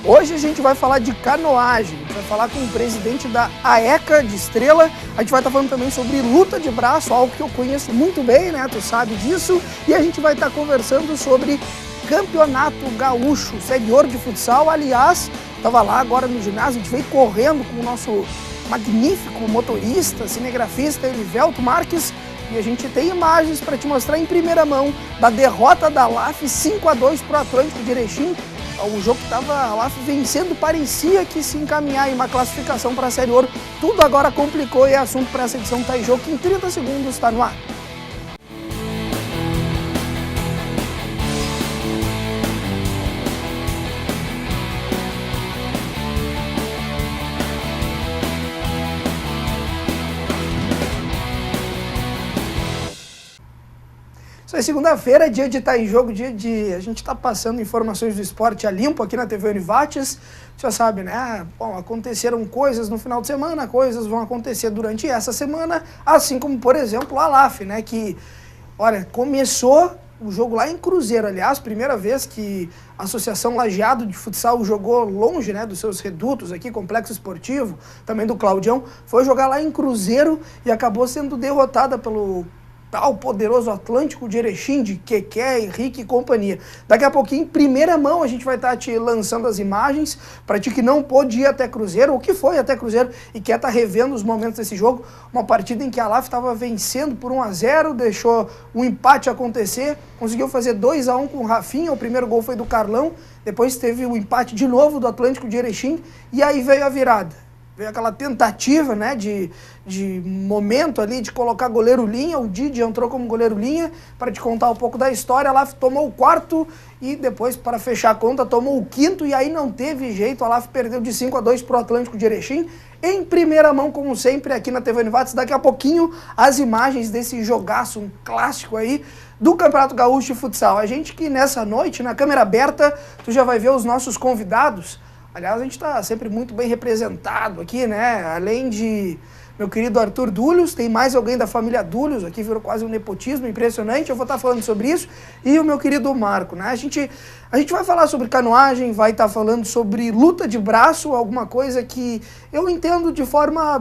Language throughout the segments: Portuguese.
Hoje a gente vai falar de canoagem, a gente vai falar com o presidente da AECA de Estrela, a gente vai estar falando também sobre luta de braço, algo que eu conheço muito bem, né, tu sabe disso, e a gente vai estar conversando sobre Campeonato Gaúcho, Senior de futsal. Aliás, estava lá agora no ginásio, a gente veio correndo com o nosso magnífico motorista, cinegrafista Elivelto Marques, e a gente tem imagens para te mostrar em primeira mão da derrota da LAF 5-2 para o Atlântico de Erechim. O jogo que estava a LAF vencendo parecia que se encaminhar em uma classificação para a Série Ouro. Tudo agora complicou e é assunto para essa edição Tá em Jogo, que em 30 segundos está no ar. Isso é segunda-feira, dia de Tá em Jogo, dia de a gente tá passando informações do esporte a limpo aqui na TV Univates. Você já sabe, né? Bom, aconteceram coisas no final de semana, coisas vão acontecer durante essa semana, assim como, por exemplo, a LAF, né? Que, olha, começou o jogo lá em Cruzeiro, aliás, primeira vez que a Associação Lajeado de Futsal jogou longe, né, dos seus redutos aqui, Complexo Esportivo, também do Claudião, foi jogar lá em Cruzeiro e acabou sendo derrotada pelo tal poderoso Atlântico de Erechim, de Keké, Henrique e companhia. Daqui a pouquinho, em primeira mão, a gente vai estar te lançando as imagens para ti que não pôde ir até Cruzeiro, ou que foi até Cruzeiro e quer estar revendo os momentos desse jogo. Uma partida em que a LAF estava vencendo por 1-0, deixou um empate acontecer, conseguiu fazer 2-1 com o Rafinha, o primeiro gol foi do Carlão, depois teve o empate de novo do Atlântico de Erechim, e aí veio a virada. Veio aquela tentativa, né, de momento ali de colocar goleiro linha, o Didi entrou como goleiro linha, para te contar um pouco da história. A LAF tomou o quarto e depois, para fechar a conta, tomou o quinto, e aí não teve jeito, a LAF perdeu de 5-2 para o Atlântico de Erechim, em primeira mão, como sempre, aqui na TV Univates. Daqui a pouquinho, as imagens desse jogaço, um clássico aí, do Campeonato Gaúcho de Futsal. A gente que nessa noite, na câmera aberta, tu já vai ver os nossos convidados. Aliás, a gente está sempre muito bem representado aqui, né? Além de meu querido Arthur Dúlios, tem mais alguém da família Dúlios, aqui virou quase um nepotismo impressionante, eu vou estar falando sobre isso, e o meu querido Marco, né? A gente vai falar sobre canoagem, vai estar falando sobre luta de braço, alguma coisa que eu entendo de forma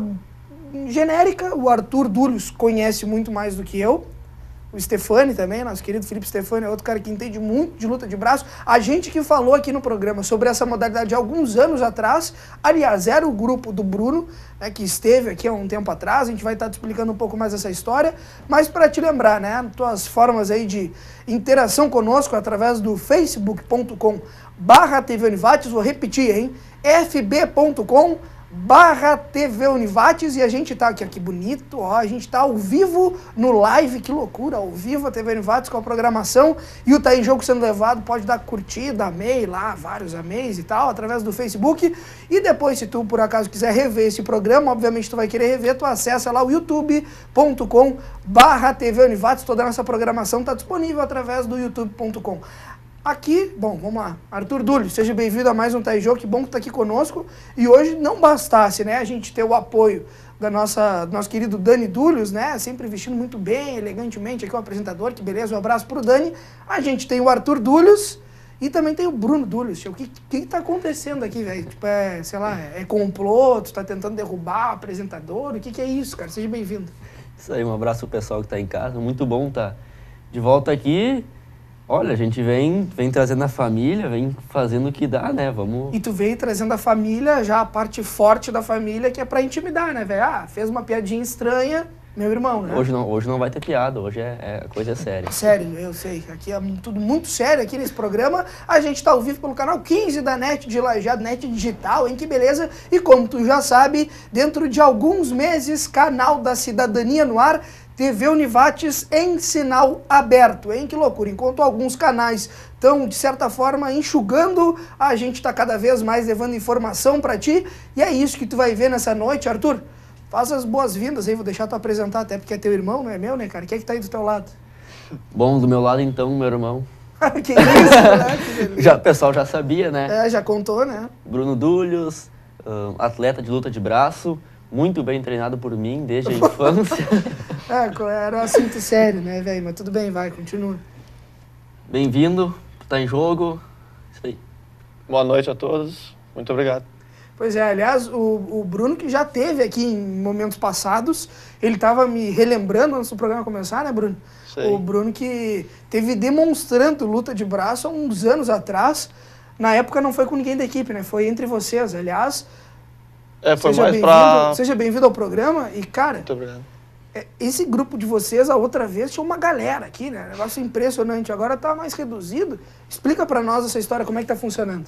genérica. O Arthur Dúlios conhece muito mais do que eu. O Stefani também, nosso querido Felipe Stefani, é outro cara que entende muito de luta de braço. A gente que falou aqui no programa sobre essa modalidade há alguns anos atrás, aliás, era o grupo do Bruno, né, que esteve aqui há um tempo atrás. A gente vai estar te explicando um pouco mais essa história, mas para te lembrar, né, tuas formas aí de interação conosco através do facebook.com/TV Univates, vou repetir, hein, fb.com/TV Univates, e a gente tá aqui, ó, que bonito, ó, a gente tá ao vivo no live, que loucura, ao vivo a TV Univates com a programação, e o Tá em Jogo sendo levado, pode dar curtida, amei lá, vários ameis e tal, através do Facebook, e depois, se tu por acaso quiser rever esse programa, obviamente tu vai querer rever, tu acessa lá o youtube.com/TV Univates, toda a nossa programação tá disponível através do youtube.com. Aqui, bom, vamos lá, Arthur Dúlios, seja bem-vindo a mais um Tá em Jogo, que bom que tá aqui conosco. E hoje não bastasse, né, a gente ter o apoio do nosso querido Dani Dúlios, né, sempre vestindo muito bem, elegantemente, aqui o apresentador, que beleza, um abraço pro Dani. A gente tem o Arthur Dúlios e também tem o Bruno Dúlios. O que tá acontecendo aqui, velho? Tipo, sei lá, é complô, tu tá tentando derrubar o apresentador, o que é isso, cara? Seja bem-vindo. Isso aí, um abraço pro pessoal que tá em casa, muito bom tá de volta aqui. Olha, a gente vem trazendo a família, vem fazendo o que dá, né? Vamos... E tu veio trazendo a família, já a parte forte da família, que é pra intimidar, né, velho? Ah, fez uma piadinha estranha, meu irmão, né? Hoje não vai ter piada, hoje a coisa é séria. Sério, eu sei. Aqui é tudo muito sério aqui nesse programa. A gente tá ao vivo pelo canal 15 da NET de Lajeado, NET Digital, hein? Que beleza. E como tu já sabe, dentro de alguns meses, canal da Cidadania no ar, TV Univates em sinal aberto, hein? Que loucura. Enquanto alguns canais estão, de certa forma, enxugando, a gente está cada vez mais levando informação para ti. E é isso que tu vai ver nessa noite, Arthur. Faz as boas-vindas aí, vou deixar tu apresentar, até porque é teu irmão, não é meu, né, cara? Quem é que tá aí do teu lado? Bom, do meu lado, então, meu irmão. Que isso, né? O pessoal já sabia, né? Já contou, né? Bruno Dúlios, atleta de luta de braço, muito bem treinado por mim desde a infância. Era um assunto sério, né, velho? Mas tudo bem, vai, continua. Bem-vindo, tá em jogo, isso aí. Boa noite a todos. Muito obrigado. Pois é, aliás, o Bruno, que já teve aqui em momentos passados, ele estava me relembrando antes do programa começar, né, Bruno? Sei. O Bruno que teve demonstrando luta de braço há uns anos atrás. Na época não foi com ninguém da equipe, né? Foi entre vocês, aliás. Foi mais pra... Seja bem-vindo ao programa. E, cara, Muito obrigado. Esse grupo de vocês, a outra vez, tinha uma galera aqui, né? Negócio impressionante. Agora tá mais reduzido. Explica pra nós essa história, como é que tá funcionando.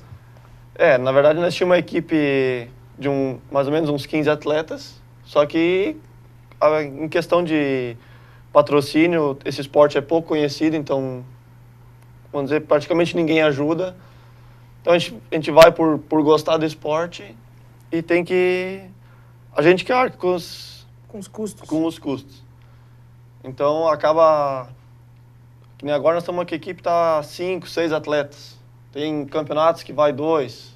Na verdade, nós tínhamos uma equipe de mais ou menos uns 15 atletas, só que em questão de patrocínio, esse esporte é pouco conhecido, então, vamos dizer, praticamente ninguém ajuda. Então, a gente vai por gostar do esporte e tem que... A gente que arca com os custos. Então, acaba... Que nem agora nós estamos aqui, a equipe tá 5, 6 atletas. Tem campeonatos que vai 2.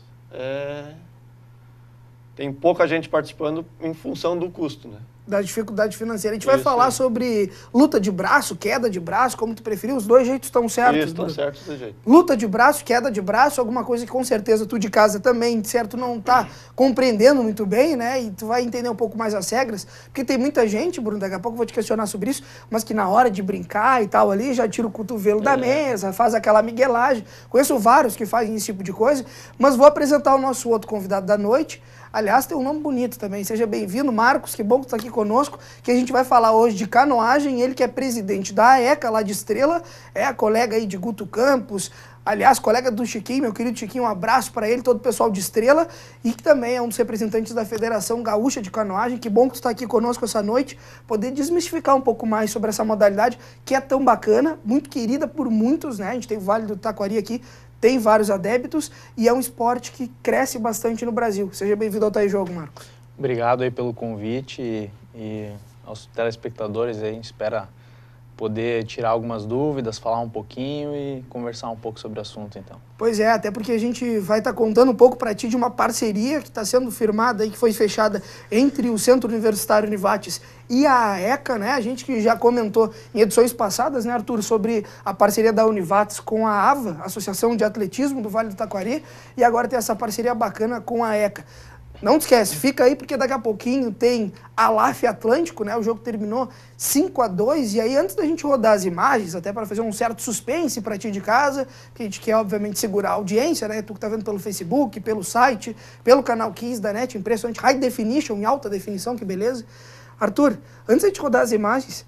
Tem pouca gente participando em função do custo, né? Da dificuldade financeira. A gente vai falar sobre luta de braço, queda de braço, como tu preferir. Os dois jeitos estão certos. Isso, estão certos do jeito. Luta de braço, queda de braço, alguma coisa que com certeza tu de casa também, certo, não tá compreendendo muito bem, né? E tu vai entender um pouco mais as regras. Porque tem muita gente, Bruno, daqui a pouco eu vou te questionar sobre isso, mas que na hora de brincar e tal ali, já tira o cotovelo da mesa, faz aquela miguelagem. Conheço vários que fazem esse tipo de coisa, mas vou apresentar o nosso outro convidado da noite. Aliás, tem um nome bonito também. Seja bem-vindo, Marcos. Que bom que tu tá aqui conosco. Que a gente vai falar hoje de canoagem. Ele que é presidente da AECA, lá de Estrela. É a colega aí de Guto Campos. Aliás, colega do Chiquinho, meu querido Chiquinho. Um abraço para ele, todo o pessoal de Estrela. E que também é um dos representantes da Federação Gaúcha de Canoagem. Que bom que tu tá aqui conosco essa noite. Poder desmistificar um pouco mais sobre essa modalidade que é tão bacana. Muito querida por muitos, né? A gente tem o Vale do Taquari aqui. Tem vários adeptos e é um esporte que cresce bastante no Brasil. Seja bem-vindo ao Tá Aí Jogo, Marcos. Obrigado aí pelo convite e aos telespectadores aí. A gente espera poder tirar algumas dúvidas, falar um pouquinho e conversar um pouco sobre o assunto, então. Pois é, até porque a gente vai estar contando um pouco para ti de uma parceria que está sendo firmada e que foi fechada entre o Centro Universitário Univates e a AECA, né? A gente que já comentou em edições passadas, né, Arthur, sobre a parceria da Univates com a AVA, Associação de Atletismo do Vale do Taquari, e agora tem essa parceria bacana com a AECA. Não te esquece, fica aí porque daqui a pouquinho tem ALAF Atlântico, né? O jogo terminou 5-2 e aí antes da gente rodar as imagens, até para fazer um certo suspense para ti de casa, que a gente quer obviamente segurar a audiência, né? Tu que tá vendo pelo Facebook, pelo site, pelo canal 15 da NET, impressionante, High Definition, em alta definição, que beleza. Arthur, antes da gente rodar as imagens,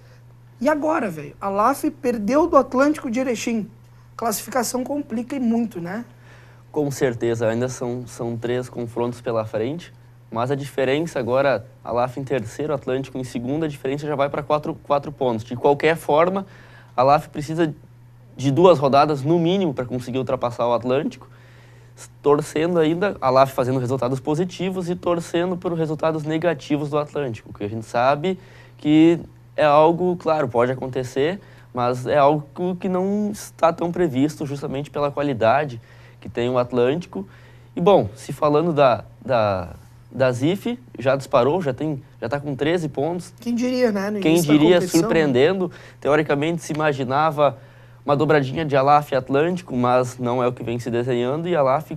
e agora, velho? A ALAF perdeu do Atlântico de Erechim. Classificação complica e muito, né? Com certeza, ainda são 3 confrontos pela frente, mas a diferença agora, a ALAF em terceiro, Atlântico em segundo, a diferença já vai para 4 pontos. De qualquer forma, a ALAF precisa de 2 rodadas no mínimo para conseguir ultrapassar o Atlântico, torcendo ainda, a ALAF fazendo resultados positivos e torcendo por resultados negativos do Atlântico, que a gente sabe que é algo, claro, pode acontecer, mas é algo que não está tão previsto justamente pela qualidade que tem o Atlântico. E, bom, se falando da ZIF, já disparou, já está com 13 pontos. Quem diria, né? Quem diria, surpreendendo. Teoricamente, se imaginava uma dobradinha de ALAF e Atlântico, mas não é o que vem se desenhando, e a ALAF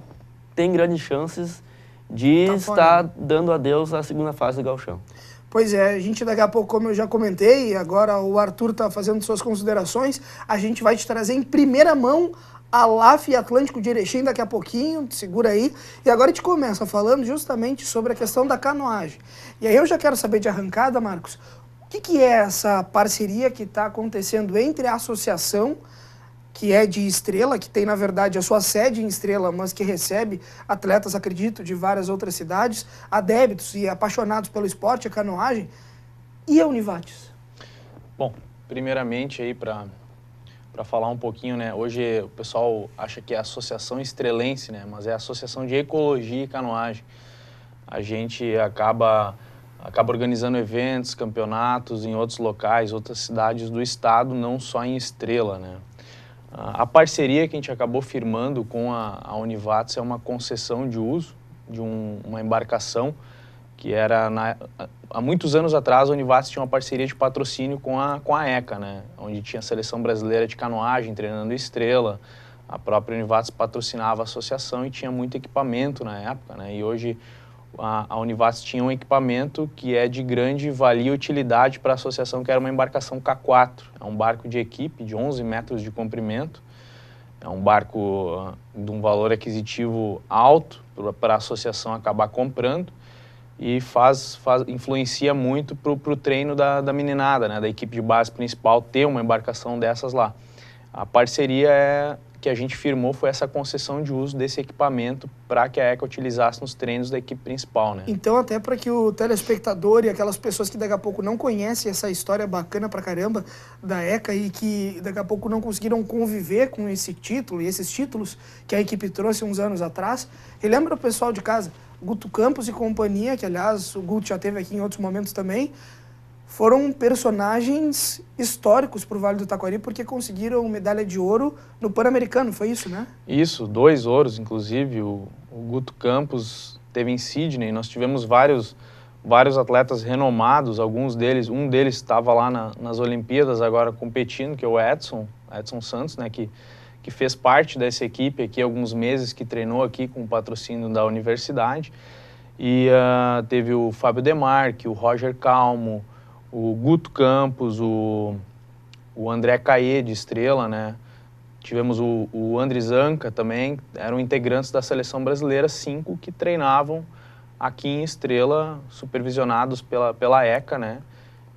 tem grandes chances de estar dando adeus à segunda fase do Gauchão. Pois é, a gente daqui a pouco, como eu já comentei, agora o Arthur está fazendo suas considerações, a gente vai te trazer em primeira mão ALAF e Atlântico de Erechim daqui a pouquinho, segura aí. E agora a gente começa falando justamente sobre a questão da canoagem. E aí eu já quero saber de arrancada, Marcos, o que é essa parceria que está acontecendo entre a associação, que é de Estrela, que tem na verdade a sua sede em Estrela, mas que recebe atletas, acredito, de várias outras cidades, adeptos e apaixonados pelo esporte, a canoagem, e a Univates? Bom, primeiramente aí para falar um pouquinho, né? Hoje o pessoal acha que é a Associação Estrelense, né? Mas é a Associação de Ecologia e Canoagem. A gente acaba organizando eventos, campeonatos em outros locais, outras cidades do estado, não só em Estrela, né? A parceria que a gente acabou firmando com a Univates é uma concessão de uso de uma embarcação que era, há muitos anos atrás, a Univates tinha uma parceria de patrocínio com a ECA, né? Onde tinha a Seleção Brasileira de Canoagem treinando Estrela, A própria Univates patrocinava a associação e tinha muito equipamento na época, né? E hoje a Univates tinha um equipamento que é de grande valia e utilidade para a associação, que era uma embarcação K4. É um barco de equipe de 11 metros de comprimento. É um barco de um valor aquisitivo alto para a associação acabar comprando e influencia muito para o treino da meninada, né? Da equipe de base principal ter uma embarcação dessas lá. A parceria que a gente firmou foi essa concessão de uso desse equipamento para que a ECA utilizasse nos treinos da equipe principal, né? Então, até para que o telespectador e aquelas pessoas que daqui a pouco não conhecem essa história bacana pra caramba da ECA e que daqui a pouco não conseguiram conviver com esse título e esses títulos que a equipe trouxe uns anos atrás, relembra o pessoal de casa, Guto Campos e companhia, que aliás o Guto já esteve aqui em outros momentos também, foram personagens históricos para o Vale do Taquari porque conseguiram medalha de ouro no Pan-Americano, foi isso, né? Isso, 2 ouros, inclusive. O Guto Campos teve em Sydney. Nós tivemos vários atletas renomados, alguns deles, um deles estava lá nas Olimpíadas agora competindo, que é o Edson Santos, né, que fez parte dessa equipe aqui há alguns meses, que treinou aqui com o patrocínio da universidade. E teve o Fábio Demarque, o Roger Calmo, o Guto Campos, o André Caê de Estrela, né? Tivemos o André Zanca também, eram integrantes da seleção brasileira, 5 que treinavam aqui em Estrela, supervisionados pela ECA, né?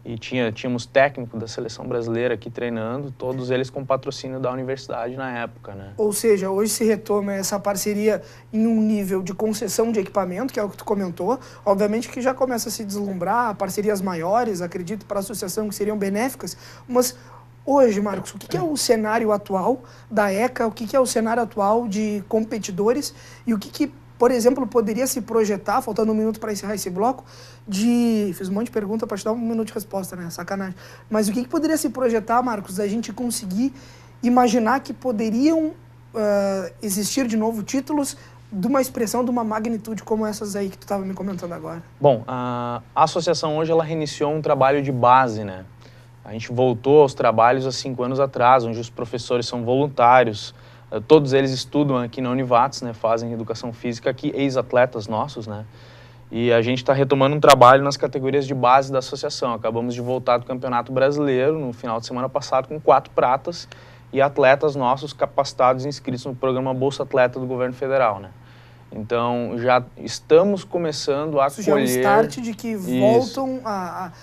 E tínhamos técnico da seleção brasileira aqui treinando, todos eles com patrocínio da universidade na época, né? Ou seja, hoje se retoma essa parceria em um nível de concessão de equipamento, que é o que tu comentou. Obviamente que já começa a se deslumbrar parcerias maiores, acredito, para a associação que seriam benéficas. Mas hoje, Marcos, o que é o cenário atual da ECA, o que é o cenário atual de competidores e o que por exemplo, poderia se projetar, faltando um minuto para encerrar esse bloco, fiz um monte de pergunta para te dar um minuto de resposta, né? Sacanagem. Mas o que poderia se projetar, Marcos, da gente conseguir imaginar que poderiam existir de novo títulos de uma expressão, de uma magnitude como essas aí que tu estava me comentando agora? Bom, a associação hoje ela reiniciou um trabalho de base, né? A gente voltou aos trabalhos há 5 anos atrás, onde os professores são voluntários. Todos eles estudam aqui na Univates, né, fazem educação física aqui, ex-atletas nossos, né? E a gente está retomando um trabalho nas categorias de base da associação. Acabamos de voltar do Campeonato Brasileiro no final de semana passado com 4 pratas e atletas nossos capacitados inscritos no programa Bolsa Atleta do Governo Federal, né? Então, já estamos começando a colher... Isso já é um start de que voltam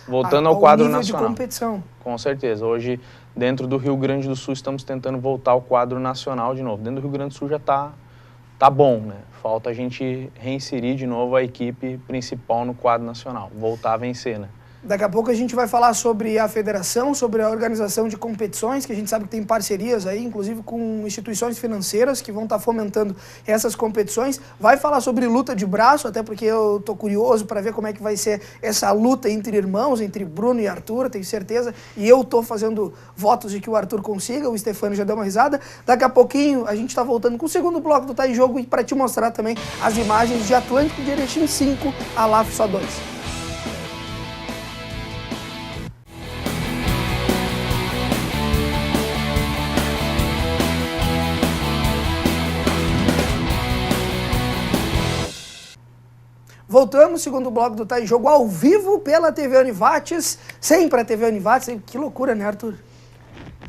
voltando ao quadro nível nacional. De competição. Com certeza. Hoje, dentro do Rio Grande do Sul, estamos tentando voltar ao quadro nacional de novo. Dentro do Rio Grande do Sul já está bom, né? Falta a gente reinserir de novo a equipe principal no quadro nacional, voltar a vencer, né? Daqui a pouco a gente vai falar sobre a federação, sobre a organização de competições, que a gente sabe que tem parcerias aí, inclusive com instituições financeiras que vão estar fomentando essas competições. Vai falar sobre luta de braço, até porque eu tô curioso para ver como é que vai ser essa luta entre irmãos, entre Bruno e Arthur, tenho certeza. E eu tô fazendo votos de que o Arthur consiga, o Stefano já deu uma risada. Daqui a pouquinho a gente tá voltando com o segundo bloco do Tá em Jogo e para te mostrar também as imagens de Atlântico de Erechim 5, a LAF só 2. Voltamos, segundo bloco do Tá em Jogo, ao vivo pela TV Univates, sempre a TV Univates. Que loucura, né, Arthur?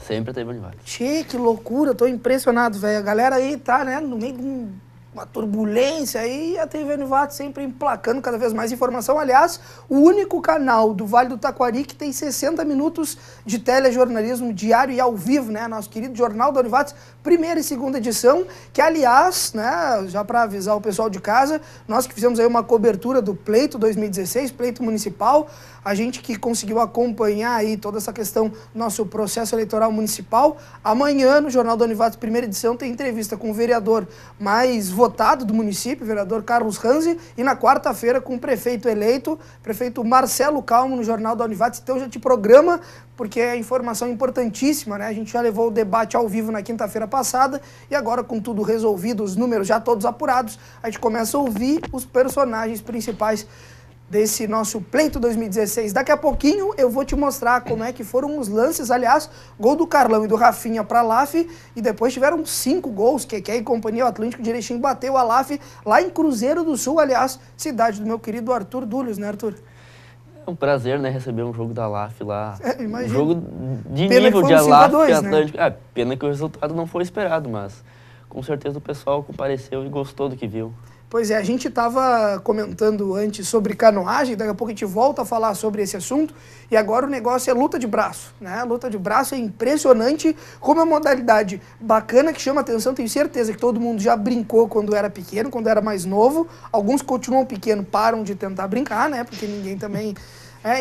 Sempre a TV Univates. Tchê, que loucura, tô impressionado, velho. A galera aí tá, né, no meio de uma turbulência aí, a TV Univates sempre emplacando cada vez mais informação. Aliás, o único canal do Vale do Taquari que tem 60 minutos de telejornalismo diário e ao vivo, né? Nosso querido Jornal da Univates, primeira e segunda edição, que aliás, né, já para avisar o pessoal de casa, nós que fizemos aí uma cobertura do pleito 2016, pleito municipal, a gente que conseguiu acompanhar aí toda essa questão, nosso processo eleitoral municipal. Amanhã, no Jornal da Univates, primeira edição, tem entrevista com o vereador mais votado do município, o vereador Carlos Ranzi, e na quarta-feira com o prefeito eleito, prefeito Marcelo Calmo, no Jornal da Univates. Então já te programa, porque é informação importantíssima, né? A gente já levou o debate ao vivo na quinta-feira passada, e agora com tudo resolvido, os números já todos apurados, a gente começa a ouvir os personagens principais desse nosso pleito 2016. Daqui a pouquinho eu vou te mostrar como é que foram os lances, aliás, gol do Carlão e do Rafinha para a LAF, e depois tiveram 5 gols, que e companhia, o Atlântico de Erechim bateu a LAF lá em Cruzeiro do Sul, aliás, cidade do meu querido Arthur Dúlios, né, Arthur? É um prazer, né, receber um jogo da LAF lá. Um imagino. jogo de Pena nível que de foi um LAF 5-2, e né? Atlântico. Pena que o resultado não foi esperado, mas com certeza o pessoal compareceu e gostou do que viu. Pois é, a gente estava comentando antes sobre canoagem, daqui a pouco a gente volta a falar sobre esse assunto, e agora o negócio é luta de braço, né? A luta de braço é impressionante, como é uma modalidade bacana que chama atenção, tenho certeza que todo mundo já brincou quando era pequeno, quando era mais novo, alguns continuam pequeno, param de tentar brincar, né? Porque ninguém também...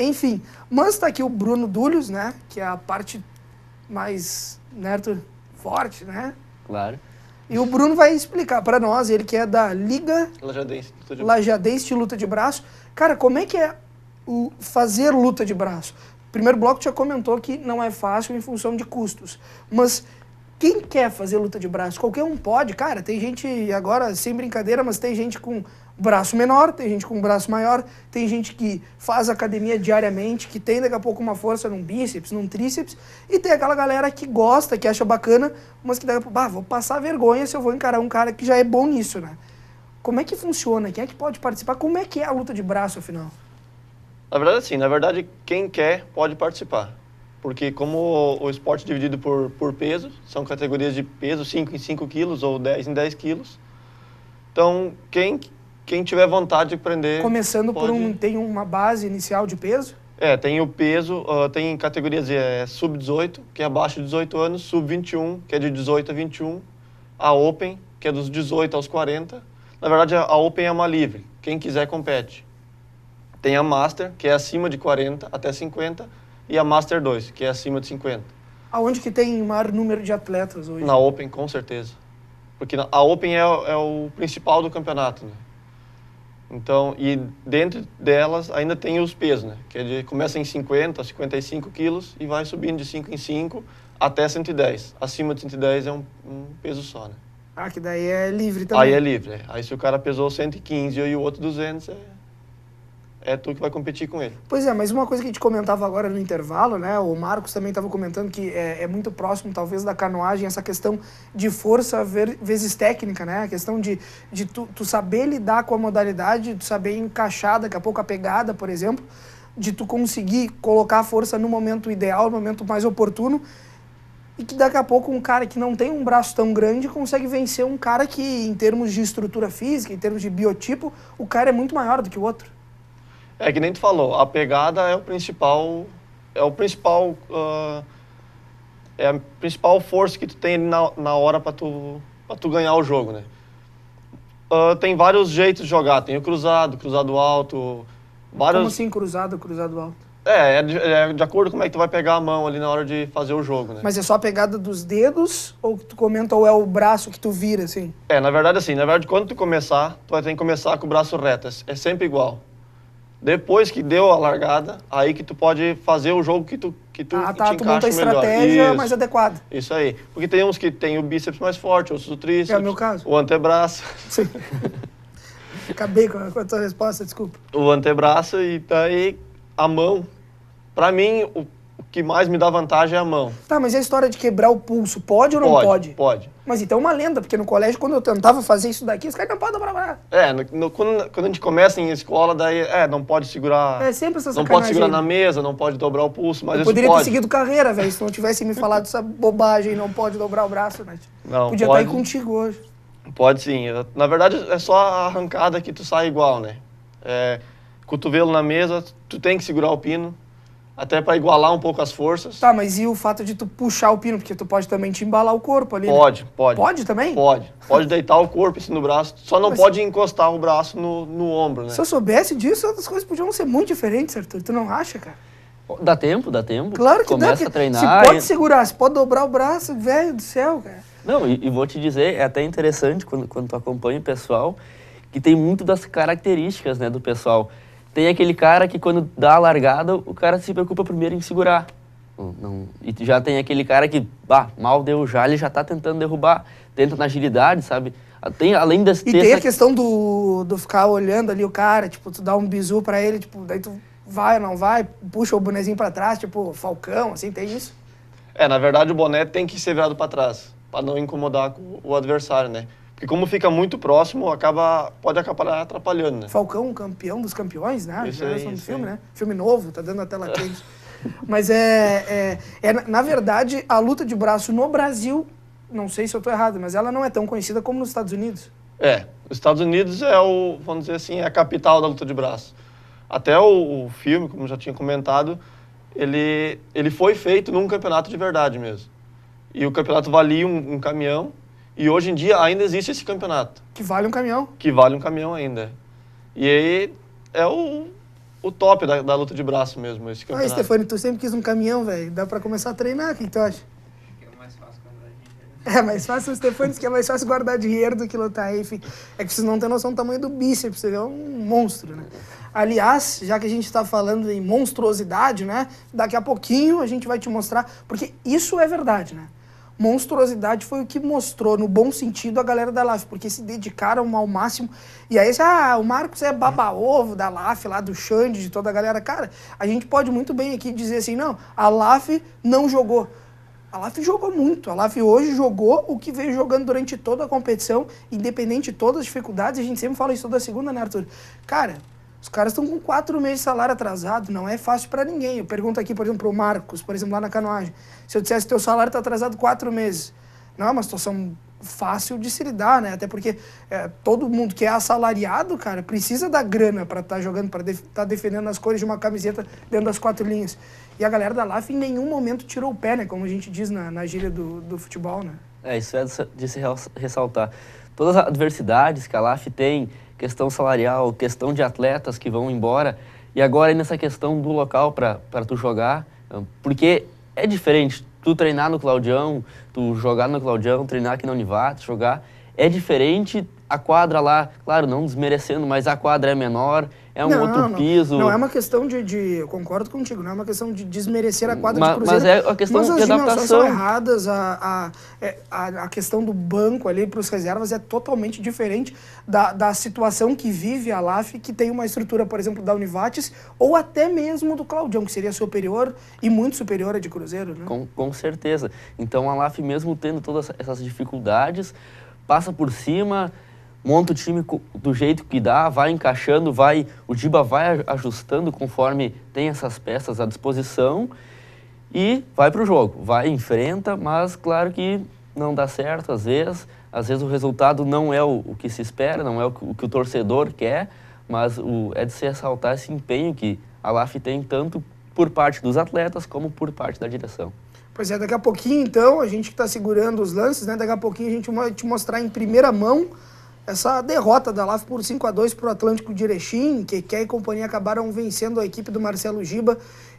enfim, mas tá aqui o Bruno Dúlios, né? Que é a parte mais, né, Arthur? Forte, né? Claro. E o Bruno vai explicar para nós, ele que é da Liga Lajadense de Luta de Braço. Cara, como é que é fazer luta de braço? Primeiro bloco já comentou que não é fácil em função de custos, mas quem quer fazer luta de braço? Qualquer um pode. Cara, tem gente, agora sem brincadeira, mas tem gente com braço menor, tem gente com braço maior, tem gente que faz academia diariamente, que tem daqui a pouco uma força num bíceps, num tríceps, e tem aquela galera que gosta, que acha bacana, mas que daqui a pouco, vou passar vergonha se eu vou encarar um cara que já é bom nisso, né? Como é que funciona? Quem é que pode participar? Como é que é a luta de braço, afinal? Na verdade, sim. Na verdade, quem quer pode participar. Porque como o esporte é dividido por peso, são categorias de peso, 5 em 5 quilos ou 10 em 10 quilos. Então, quem tiver vontade de aprender... Começando pode... tem uma base inicial de peso? Tem o peso, tem categorias sub-18, que é abaixo de 18 anos, sub-21, que é de 18 a 21, a Open, que é dos 18 aos 40. Na verdade, a Open é uma livre, quem quiser compete. Tem a Master, que é acima de 40 até 50, e a Master 2, que é acima de 50. Aonde que tem maior número de atletas hoje? Na Open, com certeza. Porque a Open é o principal do campeonato, né? Então, e dentro delas ainda tem os pesos, né? Que começa em 50, 55 quilos e vai subindo de 5 em 5 até 110. Acima de 110 é um peso só, né? Que daí é livre também. Aí é livre. Aí se o cara pesou 115 e o outro 200, é tu que vai competir com ele. Pois é, mas uma coisa que a gente comentava agora no intervalo, né? O Marcos também estava comentando que é muito próximo, talvez, da canoagem, essa questão de força vezes técnica, né? A questão de tu saber lidar com a modalidade, tu saber encaixar daqui a pouco a pegada, por exemplo, de tu conseguir colocar a força no momento ideal, no momento mais oportuno, e que daqui a pouco um cara que não tem um braço tão grande consegue vencer um cara que, em termos de estrutura física, em termos de biotipo, o cara é muito maior do que o outro. É que nem tu falou, a pegada é a principal força que tu tem na hora pra tu ganhar o jogo, né? Tem vários jeitos de jogar, tem o cruzado alto, vários... Como assim cruzado alto? É de acordo com como é que tu vai pegar a mão ali na hora de fazer o jogo, né? Mas é só a pegada dos dedos, ou que tu comenta, ou é o braço que tu vira, assim? Na verdade, quando tu começar, tu vai ter que começar com o braço reto, é sempre igual. Depois que deu a largada, aí que tu pode fazer o jogo que tu tu monta a melhor. estratégia mais adequada. Isso aí. Porque tem uns que tem o bíceps mais forte, outros o tríceps. É o meu caso. O antebraço. Sim. Acabei com a tua resposta, desculpa. O antebraço e daí a mão. Pra mim, o que mais me dá vantagem é a mão. Tá, mas e a história de quebrar o pulso? Pode ou não pode? Pode. Mas então é uma lenda, porque no colégio, quando eu tentava fazer isso daqui, os caras não podem dobrar braço. Quando a gente começa em escola, daí não pode segurar. É sempre essa Não sacanagem. pode segurar na mesa, não pode dobrar o pulso, mas eu isso poderia pode. ter seguido carreira, velho, se não tivesse me falado essa bobagem, não pode dobrar o braço, né? Não, podia estar aí contigo hoje. Pode sim. Na verdade, é só a arrancada que tu sai igual, né? Cotovelo na mesa, tu tem que segurar o pino. Até para igualar um pouco as forças. Tá, mas e o fato de tu puxar o pino? Porque tu pode também te embalar o corpo ali, Pode, né? pode. Pode também? Pode. Pode deitar o corpo assim no braço, só não pode encostar o braço no ombro, né? Se eu soubesse disso, as coisas podiam ser muito diferentes, Arthur. Tu não acha, cara? Dá tempo. Claro que Começa dá. a treinar. Se pode segurar, se pode dobrar o braço, velho do céu, cara. Não, e vou te dizer, é até interessante quando tu acompanha o pessoal, que tem muito das características, né, do pessoal. Tem aquele cara que quando dá a largada, o cara se preocupa primeiro em segurar. E já tem aquele cara que, mal deu já, ele já tá tentando derrubar. Tenta na agilidade, sabe? Além de E ter tem a essa... questão do ficar olhando ali o cara, tipo, tu dá um bizu pra ele, tipo, daí tu vai ou não vai, puxa o bonezinho pra trás, tipo, Falcão, assim, tem isso? Na verdade o boné tem que ser virado para trás, para não incomodar o adversário, né? Porque como fica muito próximo, pode acabar atrapalhando, né? Falcão, campeão dos campeões, né? Isso Já aí, é do isso filme, aí. né? Filme novo, tá dando na tela quente. Mas na verdade, a luta de braço no Brasil, não sei se eu tô errado, mas ela não é tão conhecida como nos Estados Unidos. Os Estados Unidos vamos dizer assim, é a capital da luta de braço. Até o filme, como eu já tinha comentado, ele foi feito num campeonato de verdade mesmo. E o campeonato valia um caminhão, e hoje em dia ainda existe esse campeonato. Que vale um caminhão. Que vale um caminhão ainda. E aí é o top da luta de braço mesmo, esse Ah, campeonato. Stefani, tu sempre quis um caminhão, velho. Dá pra começar a treinar, o que tu acha? É mais fácil o Stefani, que é mais fácil guardar dinheiro do que lutar. Enfim, é que vocês não têm noção do tamanho do bíceps, você é um monstro, né? Aliás, já que a gente está falando em monstruosidade, né? Daqui a pouquinho a gente vai te mostrar, porque isso é verdade, né? Monstruosidade foi o que mostrou, no bom sentido, a galera da LAF, porque se dedicaram ao máximo. E aí, o Marcos é baba-ovo da LAF, lá do Xande, de toda a galera. Cara, a gente pode muito bem aqui dizer assim, não, a LAF não jogou. A LAF jogou muito. A LAF hoje jogou o que veio jogando durante toda a competição, independente de todas as dificuldades. A gente sempre fala isso toda segunda, né, Arthur? Cara, os caras estão com 4 meses de salário atrasado. Não é fácil pra ninguém. Eu pergunto aqui, por exemplo, pro Marcos, por exemplo, lá na canoagem. Se eu dissesse que teu salário tá atrasado 4 meses. Não é uma situação fácil de se lidar, né? Até porque todo mundo que é assalariado, cara, precisa da grana pra estar jogando, pra estar defendendo as cores de uma camiseta dentro das 4 linhas. E a galera da LAF em nenhum momento tirou o pé, né? Como a gente diz na gíria do futebol, né? Isso é de se ressaltar. Todas as adversidades que a LAF tem, questão salarial, questão de atletas que vão embora, e agora nessa questão do local para tu jogar, porque é diferente tu treinar no Claudião, tu jogar no Claudião, treinar aqui na Univates, jogar, é diferente a quadra lá, claro, não desmerecendo, mas a quadra é menor, é um outro piso. Não é uma questão eu concordo contigo, não é uma questão de desmerecer a quadra de Cruzeiro. Mas é a questão de adaptação. Mas as dimensões são erradas, a questão do banco ali para os reservas é totalmente diferente da situação que vive a LAF, que tem uma estrutura, por exemplo, da Univates, ou até mesmo do Claudião, que seria superior e muito superior à de Cruzeiro, né? Com certeza. Então a LAF, mesmo tendo todas essas dificuldades, passa por cima, monta o time do jeito que dá, vai encaixando, o Diba vai ajustando conforme tem essas peças à disposição e vai para o jogo. Vai, enfrenta, mas claro que não dá certo às vezes o resultado não é o que se espera, não é o que o torcedor quer, mas é de se ressaltar esse empenho que a LAF tem tanto por parte dos atletas como por parte da direção. Pois é, daqui a pouquinho então, a gente que está segurando os lances, né? Daqui a pouquinho a gente vai te mostrar em primeira mão essa derrota da LAF por 5-2 para o Atlântico de Erechim, que e companhia acabaram vencendo a equipe do Marcelo Giba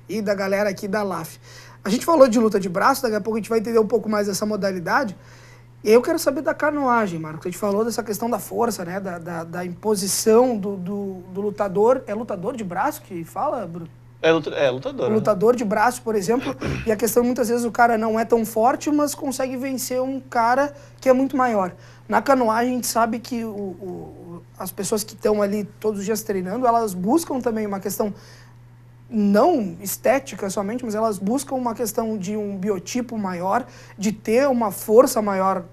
e da galera aqui da LAF. A gente falou de luta de braço, daqui a pouco a gente vai entender um pouco mais dessa modalidade. E aí eu quero saber da canoagem, Marcos. A gente falou dessa questão da força, né? Da imposição do lutador. É lutador de braço que fala, Bruno? Lutador. O lutador de braço, por exemplo, e a questão muitas vezes o cara não é tão forte, mas consegue vencer um cara que é muito maior. Na canoagem a gente sabe que as pessoas que estão ali todos os dias treinando, elas buscam também uma questão não estética somente, mas elas buscam uma questão de um biotipo maior, de ter uma força maior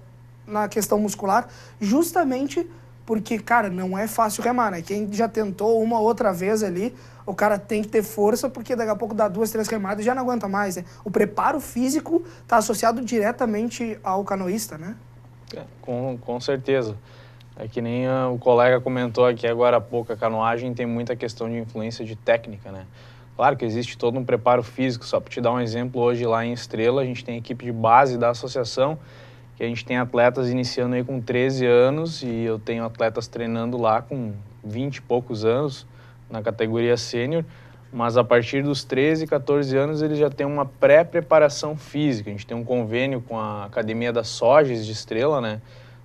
na questão muscular, justamente porque, cara, não é fácil remar, né? Quem já tentou uma outra vez ali, o cara tem que ter força, porque daqui a pouco dá 2, 3 remadas e já não aguenta mais, né? O preparo físico está associado diretamente ao canoísta, né? Com certeza. É que nem o colega comentou aqui agora há pouco, a canoagem tem muita questão de influência de técnica, né? Claro que existe todo um preparo físico, só para te dar um exemplo, hoje lá em Estrela a gente tem equipe de base da associação, que a gente tem atletas iniciando aí com 13 anos e eu tenho atletas treinando lá com 20 e poucos anos na categoria sênior, mas a partir dos 13, 14 anos eles já têm uma pré-preparação física. A gente tem um convênio com a Academia das Soges de Estrela, né?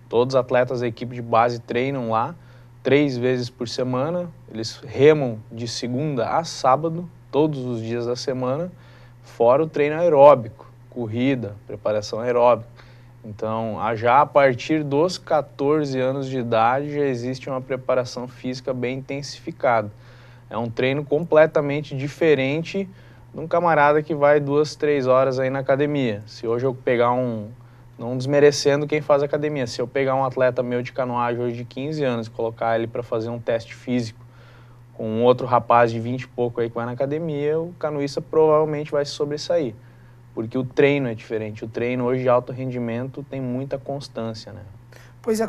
Todos os atletas da equipe de base treinam lá 3 vezes por semana, eles remam de segunda a sábado, todos os dias da semana, fora o treino aeróbico, corrida, preparação aeróbica. Então, já a partir dos 14 anos de idade, já existe uma preparação física bem intensificada. É um treino completamente diferente de um camarada que vai 2, 3 horas aí na academia. Se hoje eu pegar não desmerecendo quem faz academia, se eu pegar um atleta meu de canoagem hoje de 15 anos e colocar ele para fazer um teste físico com um outro rapaz de 20 e pouco aí que vai na academia, o canoísta provavelmente vai se sobressair. Porque o treino é diferente. O treino hoje de alto rendimento tem muita constância, né? Pois é,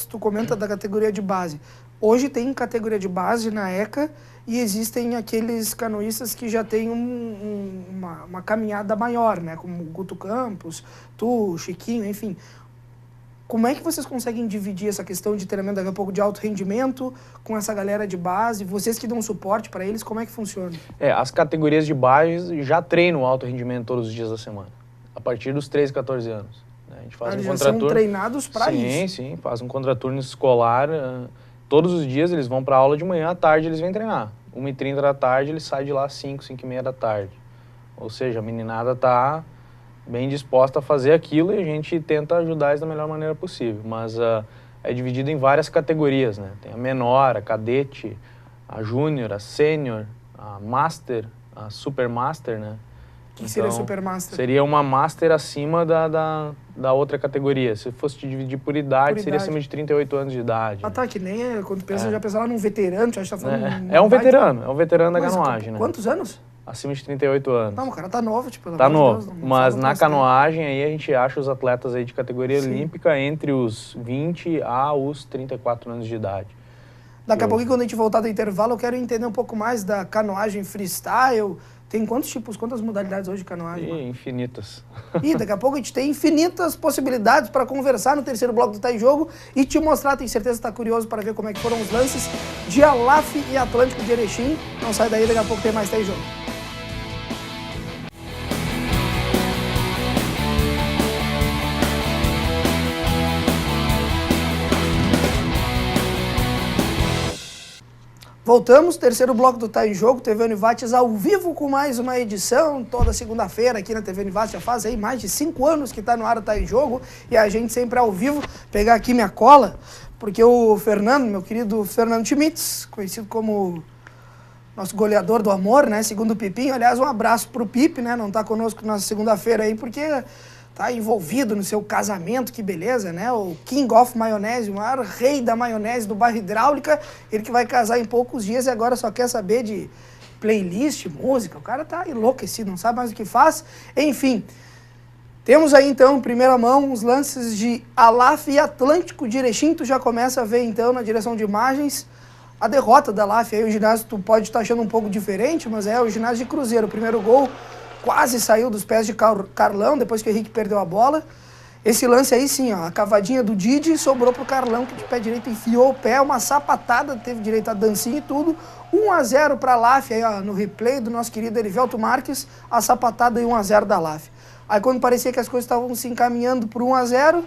tu comenta da categoria de base. Hoje tem categoria de base na ECA e existem aqueles canoístas que já têm uma caminhada maior, né? Como o Guto Campos, tu, o Chiquinho, enfim. Como é que vocês conseguem dividir essa questão de treinamento daqui a pouco de alto rendimento com essa galera de base? Vocês que dão suporte para eles, como é que funciona? As categorias de base já treinam alto rendimento todos os dias da semana, a partir dos 13, 14 anos. A gente faz um contraturno. São treinados para isso? Sim, faz um contraturno escolar. Todos os dias eles vão para aula de manhã, à tarde eles vêm treinar. 1h30 da tarde, eles saem de lá às 5, 5h30 da tarde. Ou seja, a meninada está bem disposta a fazer aquilo e a gente tenta ajudar eles da melhor maneira possível. Mas é dividido em várias categorias, né? Tem a menor, a cadete, a júnior, a sênior, a master, a super master, né? O que seria super master? Seria uma master acima da outra categoria. Se fosse te dividir por idade, seria acima de 38 anos de idade. Ah, tá, que nem quando pensa, já pensava num veterano, já está falando... É um veterano da canoagem, né? Quantos anos? Acima de 38 anos. Não, o cara tá novo, tipo... Tá novo, mas na canoagem aí a gente acha os atletas aí de categoria olímpica entre os 20 a os 34 anos de idade. Daqui a pouco, quando a gente voltar do intervalo, eu quero entender um pouco mais da canoagem freestyle. Tem quantos tipos, quantas modalidades hoje de canoagem? Infinitas. E daqui a pouco a gente tem infinitas possibilidades para conversar no terceiro bloco do Tá em Jogo e te mostrar, tenho certeza que está curioso para ver como é que foram os lances de Alaf e Atlântico de Erechim. Não sai daí, daqui a pouco tem mais Tá em Jogo. Voltamos, terceiro bloco do Tá em Jogo, TV Univates ao vivo com mais uma edição, toda segunda-feira aqui na TV Univates, já faz aí mais de 5 anos que tá no ar o Tá em Jogo, e a gente sempre ao vivo, pegar aqui minha cola, porque o Fernando, meu querido Fernando Schmitz, conhecido como nosso goleador do amor, né, segundo o Pipinho, aliás, um abraço pro Pipe, né, não tá conosco na segunda-feira aí, porque tá envolvido no seu casamento, que beleza, né? O King of Maionese, o maior rei da maionese do bairro Hidráulica, ele que vai casar em poucos dias e agora só quer saber de playlist, música. O cara tá enlouquecido, não sabe mais o que faz. Enfim, temos aí então, em primeira mão, os lances de Alaf e Atlântico de Erechim. Tu já começa a ver então, na direção de imagens, a derrota da Alaf. Aí o ginásio tu pode estar achando um pouco diferente, mas é o ginásio de Cruzeiro. O primeiro gol quase saiu dos pés de Carlão, depois que o Henrique perdeu a bola. Esse lance aí sim, ó, a cavadinha do Didi sobrou pro Carlão, que de pé direito enfiou o pé, uma sapatada, teve direito a dancinha e tudo. 1-0 pra Alaf, aí ó, no replay do nosso querido Erivelto Marques, a sapatada e 1-0 da Alaf. Aí quando parecia que as coisas estavam se encaminhando pro 1-0,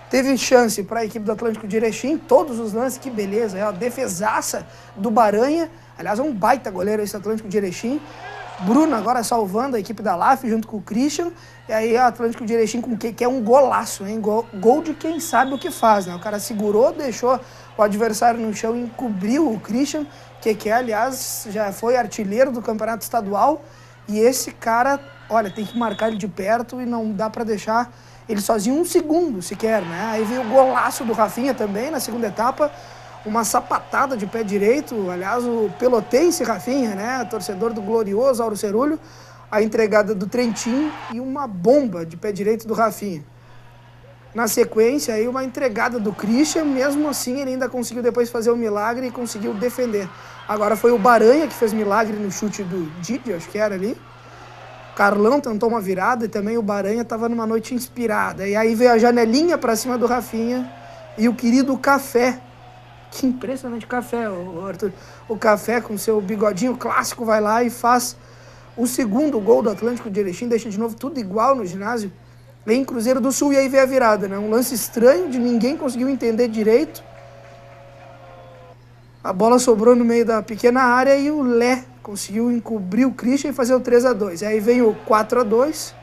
teve chance para a equipe do Atlântico de Erechim, todos os lances, que beleza, é a defesaça do Baranha, aliás é um baita goleiro esse Atlântico de Erechim. Bruno agora salvando a equipe da LAF junto com o Christian. E aí o Atlântico de Erechim com o que é um golaço, hein? Gol de quem sabe o que faz, né? O cara segurou, deixou o adversário no chão e encobriu o Christian, que aliás já foi artilheiro do campeonato estadual. E esse cara, olha, tem que marcar ele de perto e não dá pra deixar ele sozinho um segundo sequer, né? Aí veio o golaço do Rafinha também na segunda etapa. Uma sapatada de pé direito, aliás, o pelotense Rafinha, né, torcedor do glorioso Auro Cerulho, a entregada do Trentin e uma bomba de pé direito do Rafinha. Na sequência, aí uma entregada do Christian, mesmo assim ele ainda conseguiu depois fazer o milagre e conseguiu defender. Agora foi o Baranha que fez milagre no chute do Didi, acho que era ali. Carlão tentou uma virada e também o Baranha estava numa noite inspirada. E aí veio a janelinha para cima do Rafinha e o querido Café. Que impressionante Café, Arthur. O Café com seu bigodinho clássico vai lá e faz o segundo gol do Atlântico de Erechim, deixa de novo tudo igual no ginásio. Vem em Cruzeiro do Sul e aí vem a virada, né? Um lance estranho, de ninguém conseguiu entender direito. A bola sobrou no meio da pequena área e o Lé conseguiu encobrir o Christian e fazer o 3-2. Aí vem o 4-2.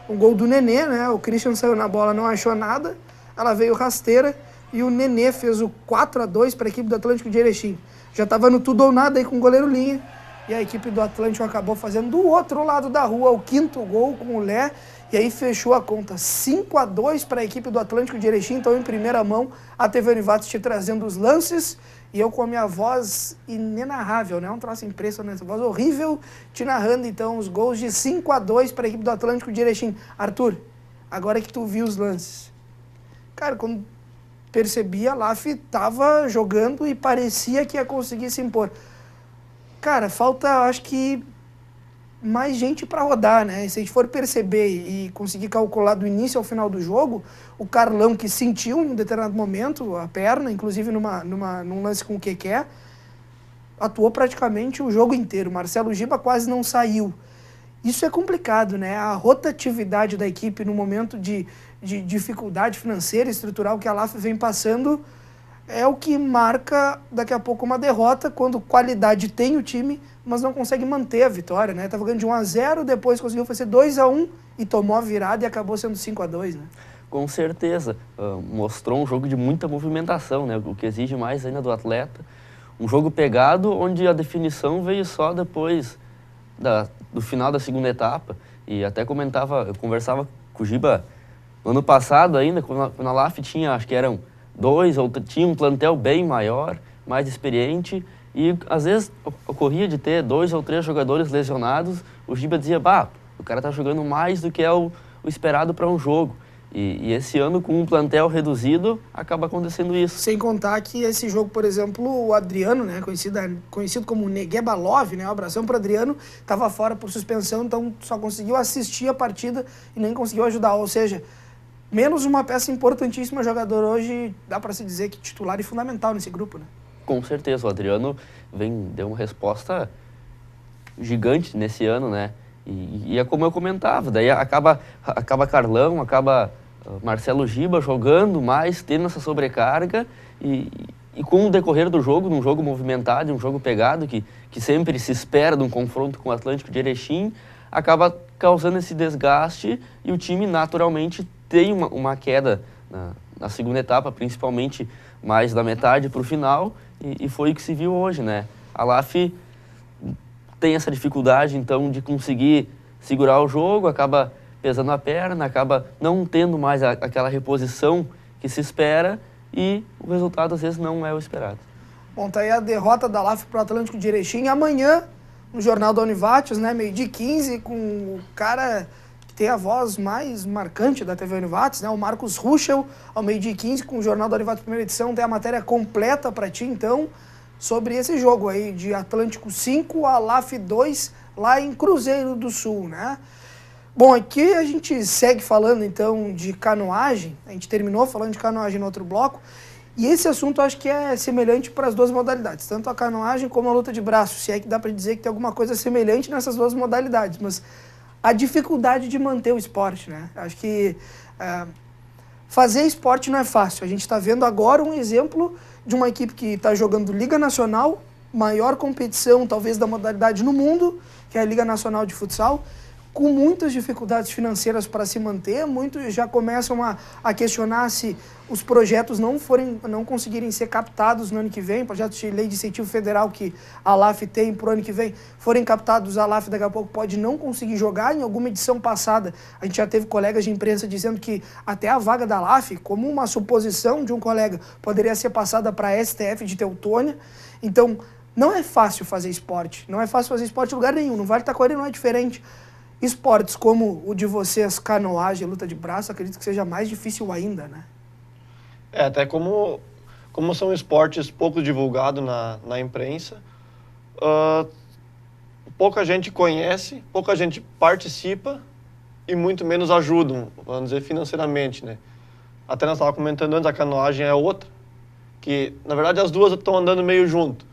um gol do Nenê, né? O Christian saiu na bola, não achou nada, ela veio rasteira e o Nenê fez o 4-2 para a equipe do Atlântico de Erechim. Já estava no tudo ou nada aí com o goleiro Linha, e a equipe do Atlântico acabou fazendo do outro lado da rua o 5º gol com o Lé, e aí fechou a conta 5-2 para a equipe do Atlântico de Erechim. Então, em primeira mão, a TV Univates te trazendo os lances, e eu com a minha voz inenarrável, né? Um troço impressionante, voz horrível, te narrando então os gols de 5-2 para a equipe do Atlântico de Erechim. Arthur, agora que tu viu os lances, cara, quando percebi, a LAF estava jogando e parecia que ia conseguir se impor. Cara, falta, acho que, mais gente para rodar, né? Se a gente for perceber e conseguir calcular do início ao final do jogo, o Carlão, que sentiu em um determinado momento a perna, inclusive num lance com o Keké, atuou praticamente o jogo inteiro. Marcelo Giba quase não saiu. Isso é complicado, né? A rotatividade da equipe no momento de dificuldade financeira e estrutural que a LAF vem passando é o que marca daqui a pouco uma derrota, quando qualidade tem o time, mas não consegue manter a vitória, né? Tava ganhando de 1-0, depois conseguiu fazer 2-1 e tomou a virada e acabou sendo 5-2, né? Com certeza. Mostrou um jogo de muita movimentação, né? O que exige mais ainda do atleta. Um jogo pegado, onde a definição veio só depois do final da segunda etapa. E até eu conversava com o Giba no ano passado ainda, quando a LAF tinha, acho que eram tinha um plantel bem maior, mais experiente, e às vezes ocorria de ter 2 ou 3 jogadores lesionados. O Giba dizia, o cara tá jogando mais do que é o esperado para um jogo. E esse ano, com um plantel reduzido, acaba acontecendo isso. Sem contar que esse jogo, por exemplo, o Adriano, né, conhecido como Neguebalov, né, um abração para Adriano, estava fora por suspensão, então só conseguiu assistir a partida e nem conseguiu ajudar. Ou seja, menos uma peça importantíssima, jogador hoje, dá para se dizer que titular e fundamental nesse grupo, né? Com certeza, o Adriano deu uma resposta gigante nesse ano, né? E é como eu comentava, daí acaba Carlão, acaba Marcelo Giba jogando mais, tendo essa sobrecarga, e com o decorrer do jogo, num jogo movimentado, um jogo pegado, que sempre se espera de um confronto com o Atlântico de Erechim, acaba causando esse desgaste, e o time naturalmente tem uma queda na segunda etapa, principalmente mais da metade para o final, e foi o que se viu hoje, né? A LAF tem essa dificuldade, então, de conseguir segurar o jogo, acaba pesando a perna, acaba não tendo mais aquela reposição que se espera, e o resultado, às vezes, não é o esperado. Bom, tá aí a derrota da LAF pro Atlântico de Erechim. Amanhã, no Jornal da Univates, né, 12h15, com o cara que tem a voz mais marcante da TV Univates, né, o Marcos Ruschel, ao 12h15, com o Jornal da Univates primeira edição, tem a matéria completa para ti, então, sobre esse jogo aí de Atlântico 5 a LAF 2, lá em Cruzeiro do Sul, né? Bom, aqui a gente segue falando, então, de canoagem. A gente terminou falando de canoagem no outro bloco. E esse assunto eu acho que é semelhante para as duas modalidades, tanto a canoagem como a luta de braço, se é que dá para dizer que tem alguma coisa semelhante nessas duas modalidades, mas a dificuldade de manter o esporte, né? Acho que fazer esporte não é fácil. A gente está vendo agora um exemplo de uma equipe que está jogando Liga Nacional, maior competição talvez da modalidade no mundo, que é a Liga Nacional de Futsal, com muitas dificuldades financeiras para se manter. Muitos já começam a questionar se os projetos não conseguirem ser captados no ano que vem, projetos de lei de incentivo federal que a LAF tem para o ano que vem, forem captados, a LAF daqui a pouco pode não conseguir jogar. Em alguma edição passada, a gente já teve colegas de imprensa dizendo que até a vaga da LAF, como uma suposição de um colega, poderia ser passada para a STF de Teutônia. Então, não é fácil fazer esporte. Não é fácil fazer esporte em lugar nenhum. No Vale do Taquari não é diferente. Esportes como o de vocês, canoagem, luta de braço, acredito que seja mais difícil ainda, né? Até como são esportes pouco divulgados na imprensa, pouca gente conhece, pouca gente participa e muito menos ajudam, vamos dizer, financeiramente, né? Até nós estávamos comentando antes, a canoagem é outra, que na verdade as duas estão andando meio junto.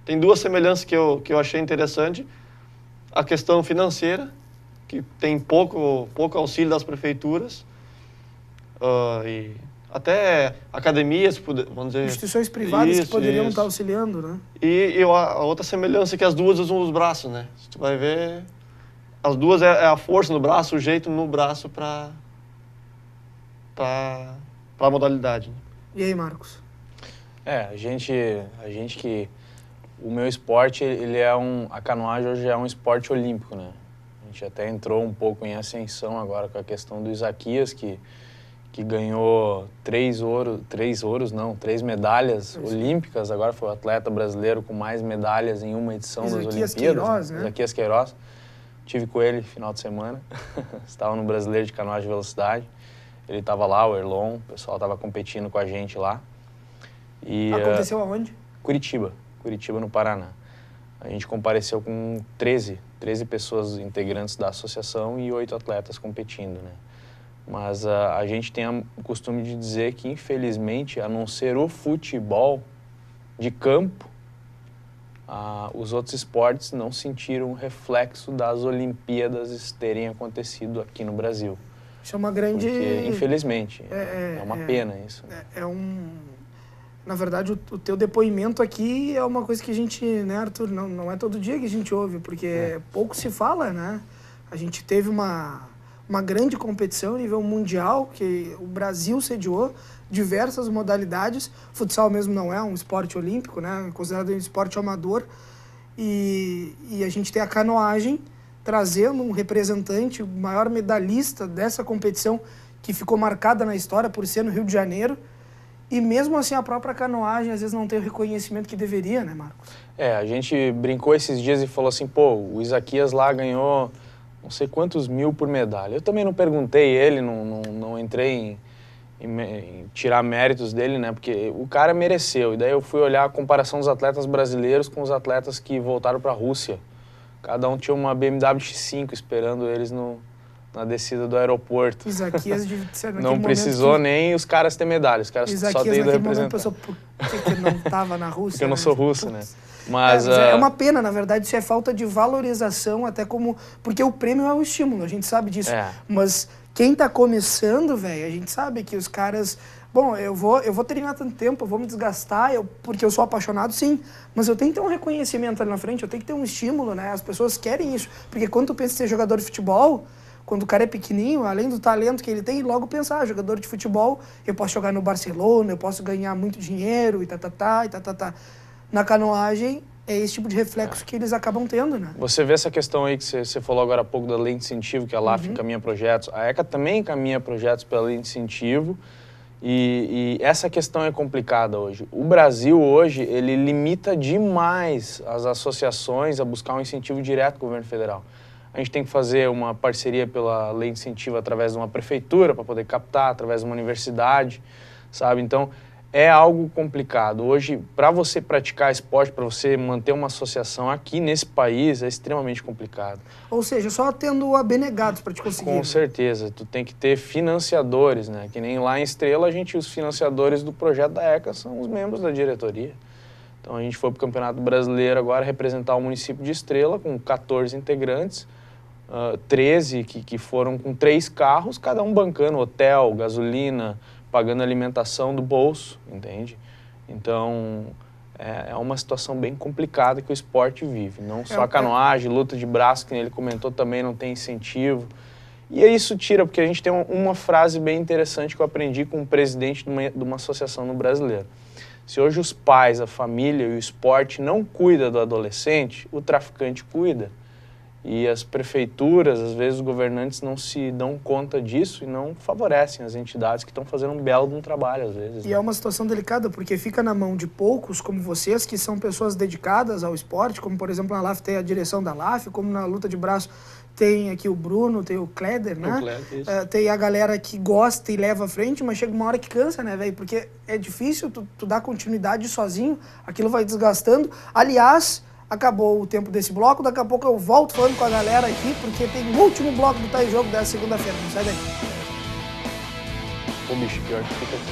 Tem duas semelhanças que eu achei interessante. A questão financeira, que tem pouco auxílio das prefeituras, e até academias, vamos dizer... Instituições privadas que poderiam estar auxiliando, né? E a outra semelhança é que as duas usam os braços, né? Se tu vai ver, as duas é a força no braço, o jeito no braço para a modalidade. Né? E aí, Marcos? A gente que... O meu esporte, a canoagem hoje é um esporte olímpico, né? A gente até entrou um pouco em ascensão agora com a questão do Isaquias, que ganhou 3 medalhas olímpicas, agora foi o atleta brasileiro com mais medalhas em uma edição das Olimpíadas. Queiroz, né? Isaquias Queiroz. Tive com ele no final de semana, estava no Brasileiro de Canoagem de Velocidade. Ele estava lá, o Erlon, o pessoal estava competindo com a gente lá. E, aconteceu aonde? Curitiba, no Paraná. A gente compareceu com 13 pessoas integrantes da associação e 8 atletas competindo, né? Mas a gente tem o costume de dizer que, infelizmente, a não ser o futebol de campo, os outros esportes não sentiram o reflexo das Olimpíadas terem acontecido aqui no Brasil. Isso é uma grande... Porque, infelizmente, é uma pena isso. Na verdade, o teu depoimento aqui é uma coisa que a gente, né, Arthur, não é todo dia que a gente ouve, porque pouco se fala, né? A gente teve uma grande competição a nível mundial, que o Brasil sediou diversas modalidades. Futsal mesmo não é um esporte olímpico, né? É considerado um esporte amador. E a gente tem a canoagem trazendo um representante, o maior medalhista dessa competição, que ficou marcada na história por ser no Rio de Janeiro. E mesmo assim a própria canoagem às vezes não tem o reconhecimento que deveria, né, Marcos? A gente brincou esses dias e falou assim, o Isaquias lá ganhou não sei quantos mil por medalha. Eu também não perguntei ele, não entrei em tirar méritos dele, né, porque o cara mereceu. E daí eu fui olhar a comparação dos atletas brasileiros com os atletas que voltaram para a Rússia. Cada um tinha uma BMW X5 esperando eles na descida do aeroporto. Isaquias não precisou nem os caras ter medalha, os caras só têm ido representar. Pensou, por que não estava na Rússia? Porque eu não sou russo, né? Mas é uma pena, na verdade, isso é falta de valorização, até como... Porque o prêmio é um estímulo, a gente sabe disso. Mas quem tá começando, velho, a gente sabe que os caras... Bom, eu vou treinar tanto tempo, eu vou me desgastar, porque eu sou apaixonado, sim. Mas eu tenho que ter um reconhecimento ali na frente, eu tenho que ter um estímulo, né? As pessoas querem isso. Porque quando tu pensa em ser jogador de futebol... Quando o cara é pequenininho, além do talento que ele tem, logo pensar, jogador de futebol, eu posso jogar no Barcelona, eu posso ganhar muito dinheiro, e tá. Na canoagem, é esse tipo de reflexo que eles acabam tendo, né? Você vê essa questão aí que você falou agora há pouco da lei de incentivo, que a LAF encaminha projetos, a ECA também encaminha projetos pela lei de incentivo, e essa questão é complicada hoje. O Brasil hoje, ele limita demais as associações a buscar um incentivo direto do governo federal. A gente tem que fazer uma parceria pela lei de incentivo através de uma prefeitura para poder captar, através de uma universidade, sabe? Então, é algo complicado. Hoje, para você praticar esporte, para você manter uma associação aqui nesse país, é extremamente complicado. Ou seja, só tendo abnegados para te conseguir. Com certeza. Tu tem que ter financiadores, né? Que nem lá em Estrela, os financiadores do projeto da ECA são os membros da diretoria. Então, a gente foi para o Campeonato Brasileiro agora representar o município de Estrela, com 14 integrantes, 13 que foram com 3 carros, cada um bancando hotel, gasolina, pagando alimentação do bolso, entende? Então, é uma situação bem complicada que o esporte vive. Não só a canoagem, luta de braço, que ele comentou, também não tem incentivo. E isso tira, porque a gente tem uma frase bem interessante que eu aprendi com o presidente de uma associação no Brasileiro. Se hoje os pais, a família e o esporte não cuidam do adolescente, o traficante cuida. E as prefeituras, às vezes os governantes não se dão conta disso e não favorecem as entidades que estão fazendo um belo trabalho, às vezes. E é uma situação delicada, porque fica na mão de poucos, como vocês, que são pessoas dedicadas ao esporte, como, por exemplo, na LAF tem a direção da LAF, como na luta de braço tem aqui o Bruno, tem o Kleder, né? O Kleder, isso. Tem a galera que gosta e leva à frente, mas chega uma hora que cansa, né, velho? Porque é difícil tu dar continuidade sozinho, aquilo vai desgastando. Aliás... Acabou o tempo desse bloco, daqui a pouco eu volto falando com a galera aqui, porque tem o último bloco do Tá em Jogo dessa segunda-feira, não sai daí. Pô, bicho, pior que fica aqui.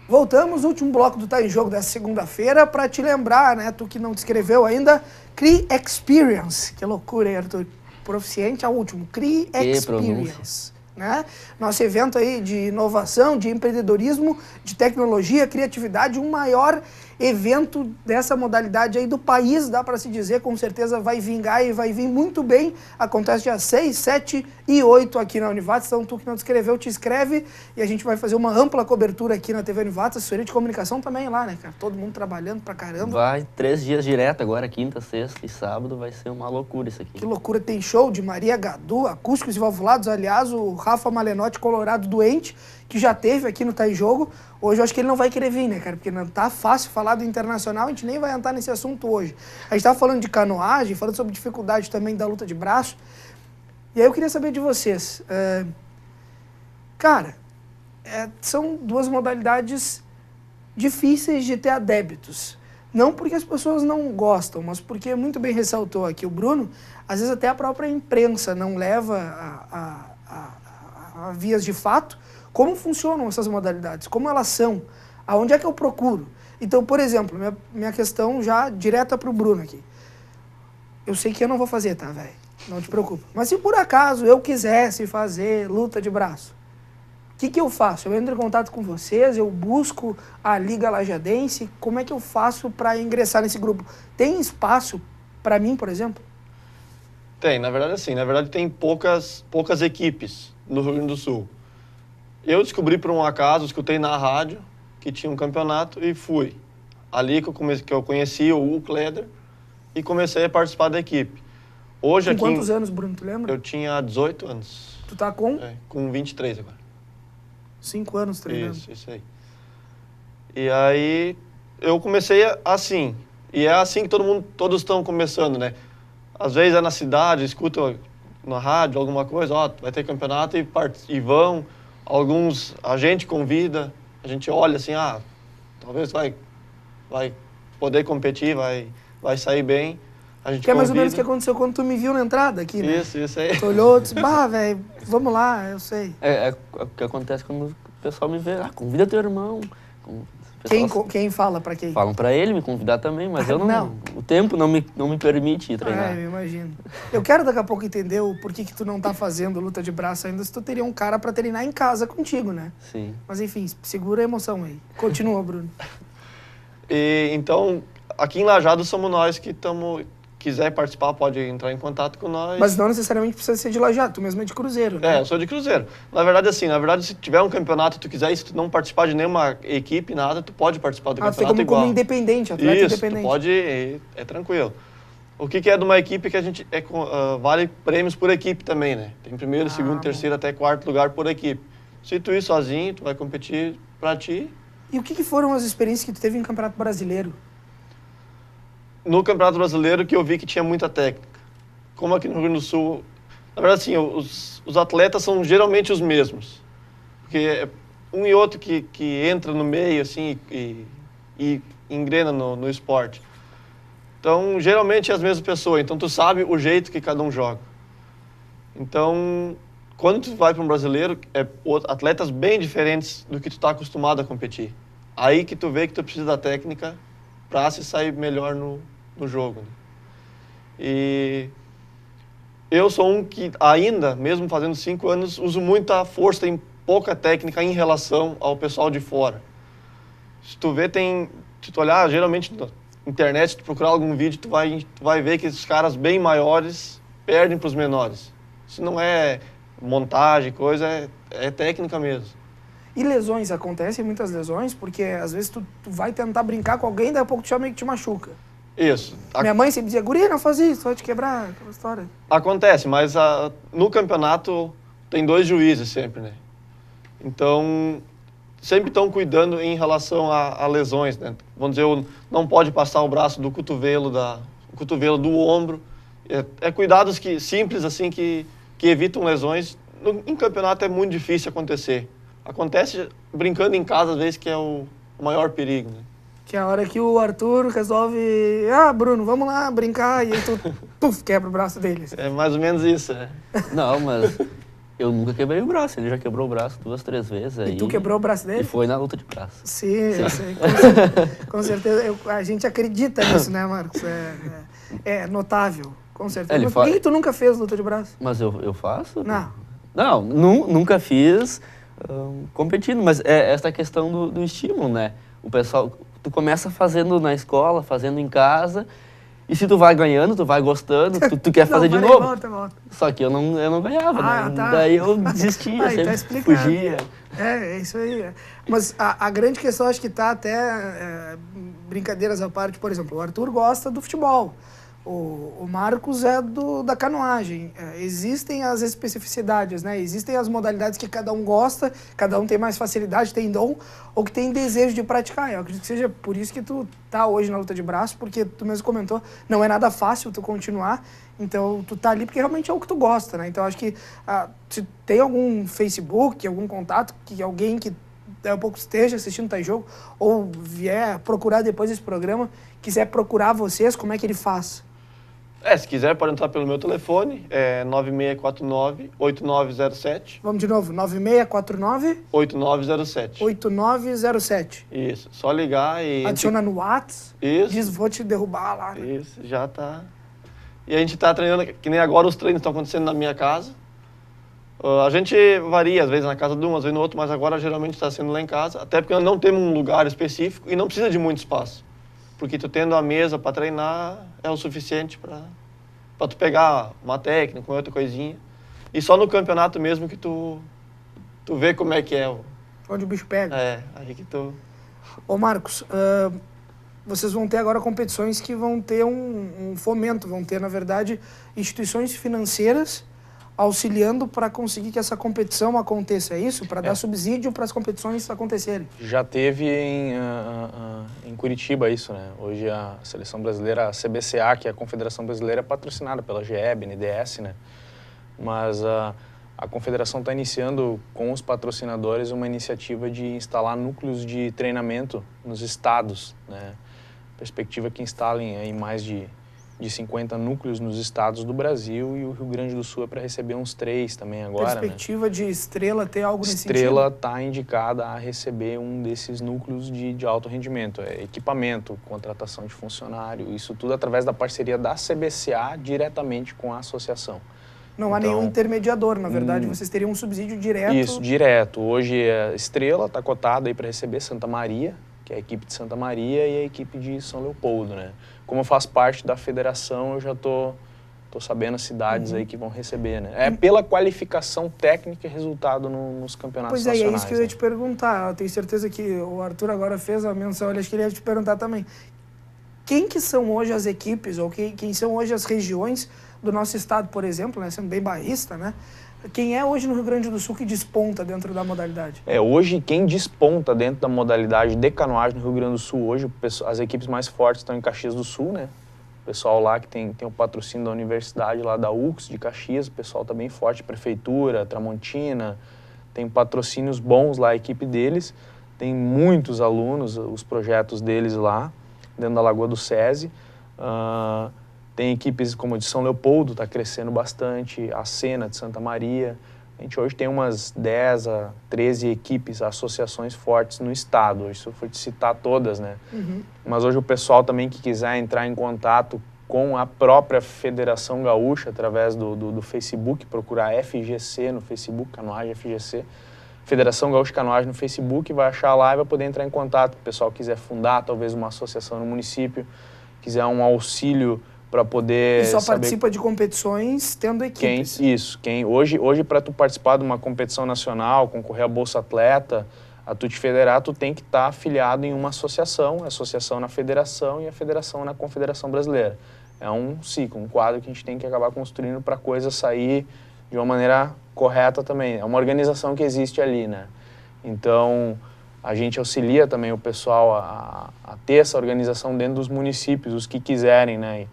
Voltamos, último bloco do Tá em Jogo dessa segunda-feira, para te lembrar, né, tu que não te inscreveu ainda, Cree Experience. Que loucura, hein, Arthur? Proficiente ao último, Cree Experience. né? Nosso evento aí de inovação, de empreendedorismo, de tecnologia, criatividade, um maior evento dessa modalidade aí do país, dá para se dizer, com certeza vai vingar e vai vir muito bem. Acontece dia 6, 7 e 8 aqui na Univates, então tu que não te inscreveu, te inscreve e a gente vai fazer uma ampla cobertura aqui na TV Univates, assessoria de comunicação também lá, né, cara? Todo mundo trabalhando pra caramba. Vai 3 dias direto agora, quinta, sexta e sábado, vai ser uma loucura isso aqui. Que loucura, tem show de Maria Gadu, acústicos e valvulados, aliás, o Rafa Malenotti, colorado doente, que já teve aqui no Tá em Jogo. Hoje eu acho que ele não vai querer vir, né, cara? Porque não tá fácil falar do internacional, a gente nem vai entrar nesse assunto hoje. A gente tava falando de canoagem, falando sobre dificuldade também da luta de braço. E aí eu queria saber de vocês. Cara, são duas modalidades difíceis de ter adeptos. Não porque as pessoas não gostam, mas porque, muito bem ressaltou aqui o Bruno, às vezes até a própria imprensa não leva a vias de fato como funcionam essas modalidades, como elas são, aonde é que eu procuro. Então, por exemplo, minha questão já direta para o Bruno aqui. Eu sei que eu não vou fazer, tá, velho? Não te preocupa. Mas se por acaso eu quisesse fazer luta de braço, o que eu faço? Eu entro em contato com vocês, eu busco a Liga Lajadense, como é que eu faço para ingressar nesse grupo? Tem espaço para mim, por exemplo? Tem, na verdade sim. Na verdade tem poucas equipes no Rio Grande do Sul. Eu descobri por um acaso, escutei na rádio que tinha um campeonato e fui. Ali que eu conheci o Hugo Kleder e comecei a participar da equipe. Hoje com quantos anos, Bruno, tu lembra? Eu tinha 18 anos. Tu tá com? Com 23 agora. 5 anos treinando. Isso aí. E aí eu comecei assim. E é assim que todos estão começando, né? Às vezes é na cidade, escuta na rádio alguma coisa, vai ter campeonato e vão. Alguns a gente convida, a gente olha assim, talvez vai poder competir, vai sair bem. A gente que é mais ou menos o que aconteceu quando tu me viu na entrada aqui, né? Isso aí. Tu olhou e disse, velho, vamos lá, eu sei. É o que acontece quando o pessoal me vê, convida teu irmão. Quem fala pra quem? Falam pra ele me convidar também, mas eu não. O tempo não me permite treinar. Eu imagino. Eu quero daqui a pouco entender o porquê que tu não tá fazendo luta de braço ainda, se tu teria um cara pra treinar em casa contigo, né? Sim. Mas enfim, segura a emoção aí. Continua, Bruno. Então, aqui em Lajeado somos nós que quiser participar, pode entrar em contato com nós. Mas não necessariamente precisa ser de Lajeado, tu mesmo é de Cruzeiro, né? Eu sou de Cruzeiro. Na verdade, se tiver um campeonato e tu quiser, e se tu não participar de nenhuma equipe, nada, tu pode participar do campeonato como, igual. Como independente, atleta independente. Tu pode, é tranquilo. O que é de uma equipe que a gente, vale prêmios por equipe também, né? Tem primeiro, segundo, terceiro, até quarto lugar por equipe. Se tu ir sozinho, tu vai competir pra ti. E o que foram as experiências que tu teve em Campeonato Brasileiro? No Campeonato Brasileiro que eu vi que tinha muita técnica. Como aqui no Rio Grande do Sul, na verdade assim, os atletas são geralmente os mesmos. Porque é um e outro que entra no meio assim e engrena no esporte. Então, geralmente é as mesmas pessoas, então tu sabe o jeito que cada um joga. Então, quando tu vai para um brasileiro, atletas bem diferentes do que tu está acostumado a competir. Aí que tu vê que tu precisa da técnica para se sair melhor no jogo. Né? E eu sou um que ainda, mesmo fazendo 5 anos, uso muita força, tem pouca técnica em relação ao pessoal de fora. Se tu vê, se tu olhar, geralmente na internet, se tu procurar algum vídeo, tu vai ver que esses caras bem maiores perdem para os menores. Isso não é montagem, coisa, é técnica mesmo. E lesões, acontecem muitas lesões, porque às vezes tu vai tentar brincar com alguém, daí a pouco tu meio que te machuca. Isso. Minha mãe sempre dizia, guria, não faz isso, vai te quebrar, aquela história. Acontece, mas no campeonato tem 2 juízes sempre, né? Então, sempre estão cuidando em relação a lesões, né? Vamos dizer, não pode passar o braço do cotovelo, do ombro. É cuidados simples, assim, que evitam lesões. Em campeonato é muito difícil acontecer. Acontece brincando em casa, às vezes, que é o maior perigo, né? Que é a hora que o Arthur resolve... Bruno, vamos lá brincar. E aí tu quebra o braço dele. É mais ou menos isso, né? Não, mas eu nunca quebrei o braço. Ele já quebrou o braço 2, 3 vezes. E tu quebrou o braço dele? E foi na luta de braço. Sim. Eu sei. Com certeza. A gente acredita nisso, né, Marcos? É notável, com certeza. Mas por que tu nunca fez luta de braço? Mas eu faço? Não. Não, nunca fiz competindo, mas é essa questão do estímulo, né? O pessoal, tu começa fazendo na escola, fazendo em casa, e se tu vai ganhando, tu vai gostando, tu quer fazer de novo. Volta. Só que eu não ganhava, né? Tá. Daí eu desistia, Aí, tá sempre fugia. É isso aí. Mas a grande questão, acho que tá até, brincadeiras à parte, por exemplo, o Arthur gosta do futebol. O Marcos é da canoagem. Existem as especificidades, né? Existem as modalidades que cada um gosta, cada um tem mais facilidade, tem dom, ou que tem desejo de praticar. Eu acredito que seja por isso que tu tá hoje na luta de braço, porque tu mesmo comentou, não é nada fácil tu continuar, então tu tá ali porque realmente é o que tu gosta, né? Então acho que se tem algum Facebook, algum contato, que alguém que daqui a pouco esteja assistindo Tá em Jogo, ou vier procurar depois desse programa, quiser procurar vocês, como é que ele faz? Se quiser, pode entrar pelo meu telefone, 9649-8907. Vamos de novo, 9649 8907. 8907. Isso, só ligar e... Adiciona no WhatsApp, Isso. diz vou te derrubar lá. Né? Isso, já tá. E a gente tá treinando, que nem agora os treinos estão acontecendo na minha casa. A gente varia, às vezes na casa de um, às vezes no outro, mas agora geralmente está sendo lá em casa, até porque nós não temos um lugar específico e não precisa de muito espaço. Porque tu tendo a mesa para treinar é o suficiente para tu pegar uma técnica, uma outra coisinha. E só no campeonato mesmo que tu vê como é que é. Onde o bicho pega. Aí que tu... Ô Marcos, vocês vão ter agora competições que vão ter um fomento, vão ter, na verdade, instituições financeiras auxiliando para conseguir que essa competição aconteça, é isso? Para dar subsídio para as competições acontecerem. Já teve em Curitiba isso, né? Hoje a seleção brasileira, a CBCA, que é a Confederação Brasileira, é patrocinada pela GE, BNDES, né? Mas a Confederação está iniciando com os patrocinadores uma iniciativa de instalar núcleos de treinamento nos estados, né? Perspectiva que instalem aí mais de 50 núcleos nos estados do Brasil, e o Rio Grande do Sul é para receber uns 3 também agora. Perspectiva, né? De Estrela ter algo nesse sentido? Estrela está indicada a receber um desses núcleos de alto rendimento. Equipamento, contratação de funcionário, isso tudo através da parceria da CBCA diretamente com a associação. Não há nenhum intermediador, na verdade, vocês teriam um subsídio direto? Isso, direto. Hoje a Estrela está cotada aí para receber Santa Maria, que é a equipe de Santa Maria, e a equipe de São Leopoldo, né? Como eu faço parte da federação, eu já tô sabendo as cidades aí que vão receber, né? É pela qualificação técnica e resultado nos campeonatos nacionais. Pois é isso que eu ia te perguntar. Eu tenho certeza que o Arthur agora fez a menção, acho que ele ia te perguntar também. Quem que são hoje as equipes, ou quem são hoje as regiões do nosso estado, por exemplo, né? Sendo bem bairrista, né? Quem é hoje no Rio Grande do Sul que desponta dentro da modalidade? Hoje quem desponta dentro da modalidade de canoagem no Rio Grande do Sul hoje, as equipes mais fortes estão em Caxias do Sul, né? O pessoal lá que tem o patrocínio da universidade lá da UX de Caxias, o pessoal está bem forte, Prefeitura, Tramontina, tem patrocínios bons lá, a equipe deles, tem muitos alunos, os projetos deles lá, dentro da Lagoa do SESI. Tem equipes como a de São Leopoldo, está crescendo bastante, a Sena de Santa Maria. A gente hoje tem umas 10 a 13 equipes, associações fortes no estado. Isso eu fui te citar todas, né? Mas hoje o pessoal também que quiser entrar em contato com a própria Federação Gaúcha, através do Facebook, procurar FGC no Facebook, Canoagem FGC, Federação Gaúcha de Canoagem no Facebook, vai achar lá e vai poder entrar em contato. Se o pessoal quiser fundar talvez uma associação no município, quiser um auxílio para poder... E só participa de competições tendo equipes. Hoje para tu participar de uma competição nacional, concorrer à Bolsa Atleta, a tu te federar, tu tem que estar afiliado em uma associação, a associação na federação e a federação na Confederação Brasileira. É um ciclo, um quadro que a gente tem que acabar construindo para a coisa sair de uma maneira correta também. É uma organização que existe ali, né? Então, a gente auxilia também o pessoal a ter essa organização dentro dos municípios, os que quiserem, né?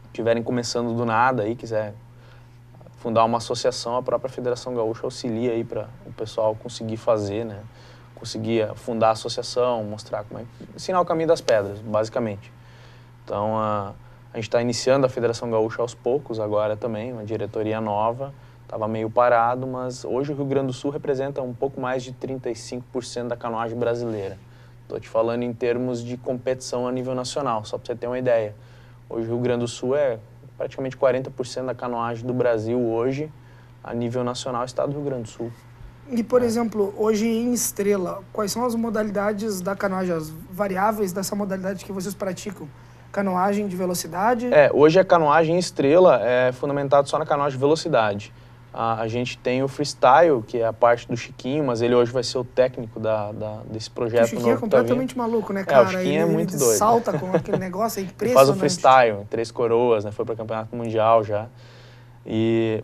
Estiverem começando do nada aí, quiser fundar uma associação, a própria Federação Gaúcha auxilia aí para o pessoal conseguir fazer, né? Conseguir fundar a associação, mostrar como é, ensinar o caminho das pedras, basicamente. Então, a gente está iniciando a Federação Gaúcha aos poucos agora também, uma diretoria nova, estava meio parado, mas hoje o Rio Grande do Sul representa um pouco mais de 35% da canoagem brasileira. Estou te falando em termos de competição a nível nacional, só para você ter uma ideia. Hoje o Rio Grande do Sul é praticamente 40% da canoagem do Brasil hoje, a nível nacional, estado do Rio Grande do Sul. E, por exemplo, hoje em Estrela, quais são as modalidades da canoagem, as variáveis dessa modalidade que vocês praticam? Canoagem de velocidade? Hoje a canoagem em Estrela é fundamentado só na canoagem de velocidade. A gente tem o freestyle, que é a parte do Chiquinho, mas ele hoje vai ser o técnico desse projeto. O Chiquinho é completamente maluco, né, cara? O Chiquinho é muito doido. Salta com aquele negócio, é impressionante. Ele faz o freestyle, 3 coroas, né? Foi para o campeonato mundial já.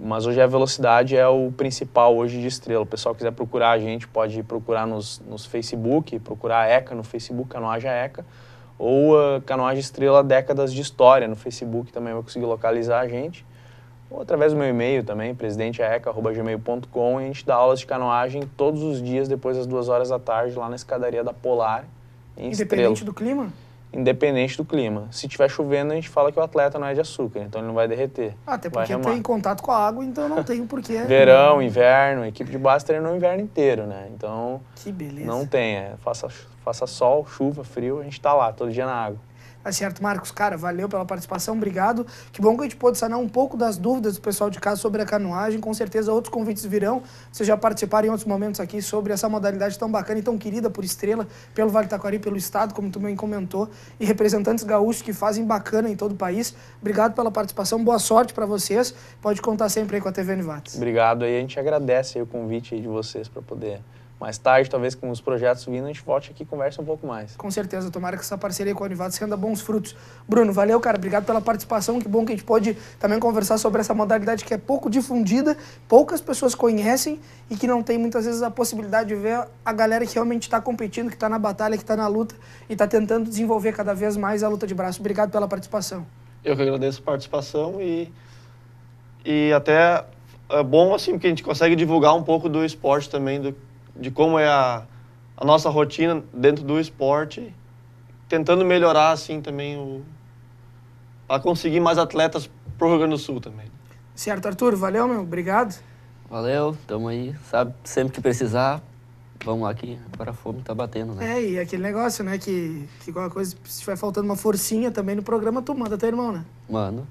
Mas hoje a velocidade é o principal hoje de Estrela. O pessoal quiser procurar a gente, pode procurar nos Facebook, procurar a ECA no Facebook, Canoagem ECA, ou a Canoagem Estrela Décadas de História no Facebook, também vai conseguir localizar a gente. Ou através do meu e-mail também, presidenteaeca@gmail.com, e a gente dá aulas de canoagem todos os dias, depois das 2 horas da tarde, lá na escadaria da Polar, em Estrela. Independente do clima? Independente do clima. Se estiver chovendo, a gente fala que o atleta não é de açúcar, então ele não vai derreter. Até porque tem contato com a água, então não tem porquê. Verão, inverno, a equipe de base treinou o inverno inteiro, né? Então, que beleza. Não tem. Faça sol, chuva, frio, a gente tá lá, todo dia na água. Tá certo, Marcos. Cara, valeu pela participação, obrigado. Que bom que a gente pôde sanar um pouco das dúvidas do pessoal de casa sobre a canoagem. Com certeza outros convites virão. Vocês já participaram em outros momentos aqui sobre essa modalidade tão bacana e tão querida por Estrela, pelo Vale do Taquari, pelo estado, como tu bem comentou, e representantes gaúchos que fazem bacana em todo o país. Obrigado pela participação, boa sorte para vocês. Pode contar sempre aí com a TV Univates. Obrigado aí, a gente agradece aí o convite aí de vocês para poder... Mais tarde, talvez com os projetos vindo, a gente volte aqui e converse um pouco mais. Com certeza, tomara que essa parceria com a Univates renda bons frutos. Bruno, valeu, cara, obrigado pela participação, que bom que a gente pode também conversar sobre essa modalidade que é pouco difundida, poucas pessoas conhecem e que não tem muitas vezes a possibilidade de ver a galera que realmente está competindo, que está na batalha, que está na luta e está tentando desenvolver cada vez mais a luta de braço. Obrigado pela participação. Eu que agradeço a participação e até é bom assim que a gente consegue divulgar um pouco do esporte também, de como é a nossa rotina dentro do esporte, tentando melhorar assim também a conseguir mais atletas pro Rio Grande do Sul também. Certo, Arthur, valeu, meu, obrigado. Valeu, tamo aí, sabe, sempre que precisar, vamos lá que agora a fome tá batendo, né? E aquele negócio, né, que qualquer coisa, se tiver faltando uma forcinha também no programa, tu manda teu irmão, né? Mano,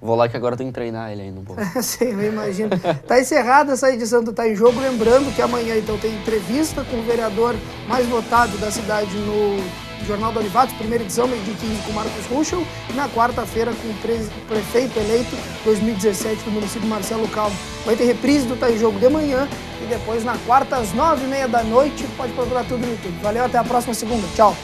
vou lá que agora tem que treinar ele ainda um pouco. Sim, eu imagino. Tá encerrada essa edição do Tá em Jogo, lembrando que amanhã então tem entrevista com o vereador mais votado da cidade no Jornal da Univates, primeira edição, meio de 15 com Marcos Ruschel, e na quarta-feira com o prefeito eleito 2017 do município, Marcelo Calvo. Vai ter reprise do Tá em Jogo de manhã e depois na quarta às 9h30 da noite, pode procurar tudo no YouTube. Valeu, até a próxima segunda. Tchau.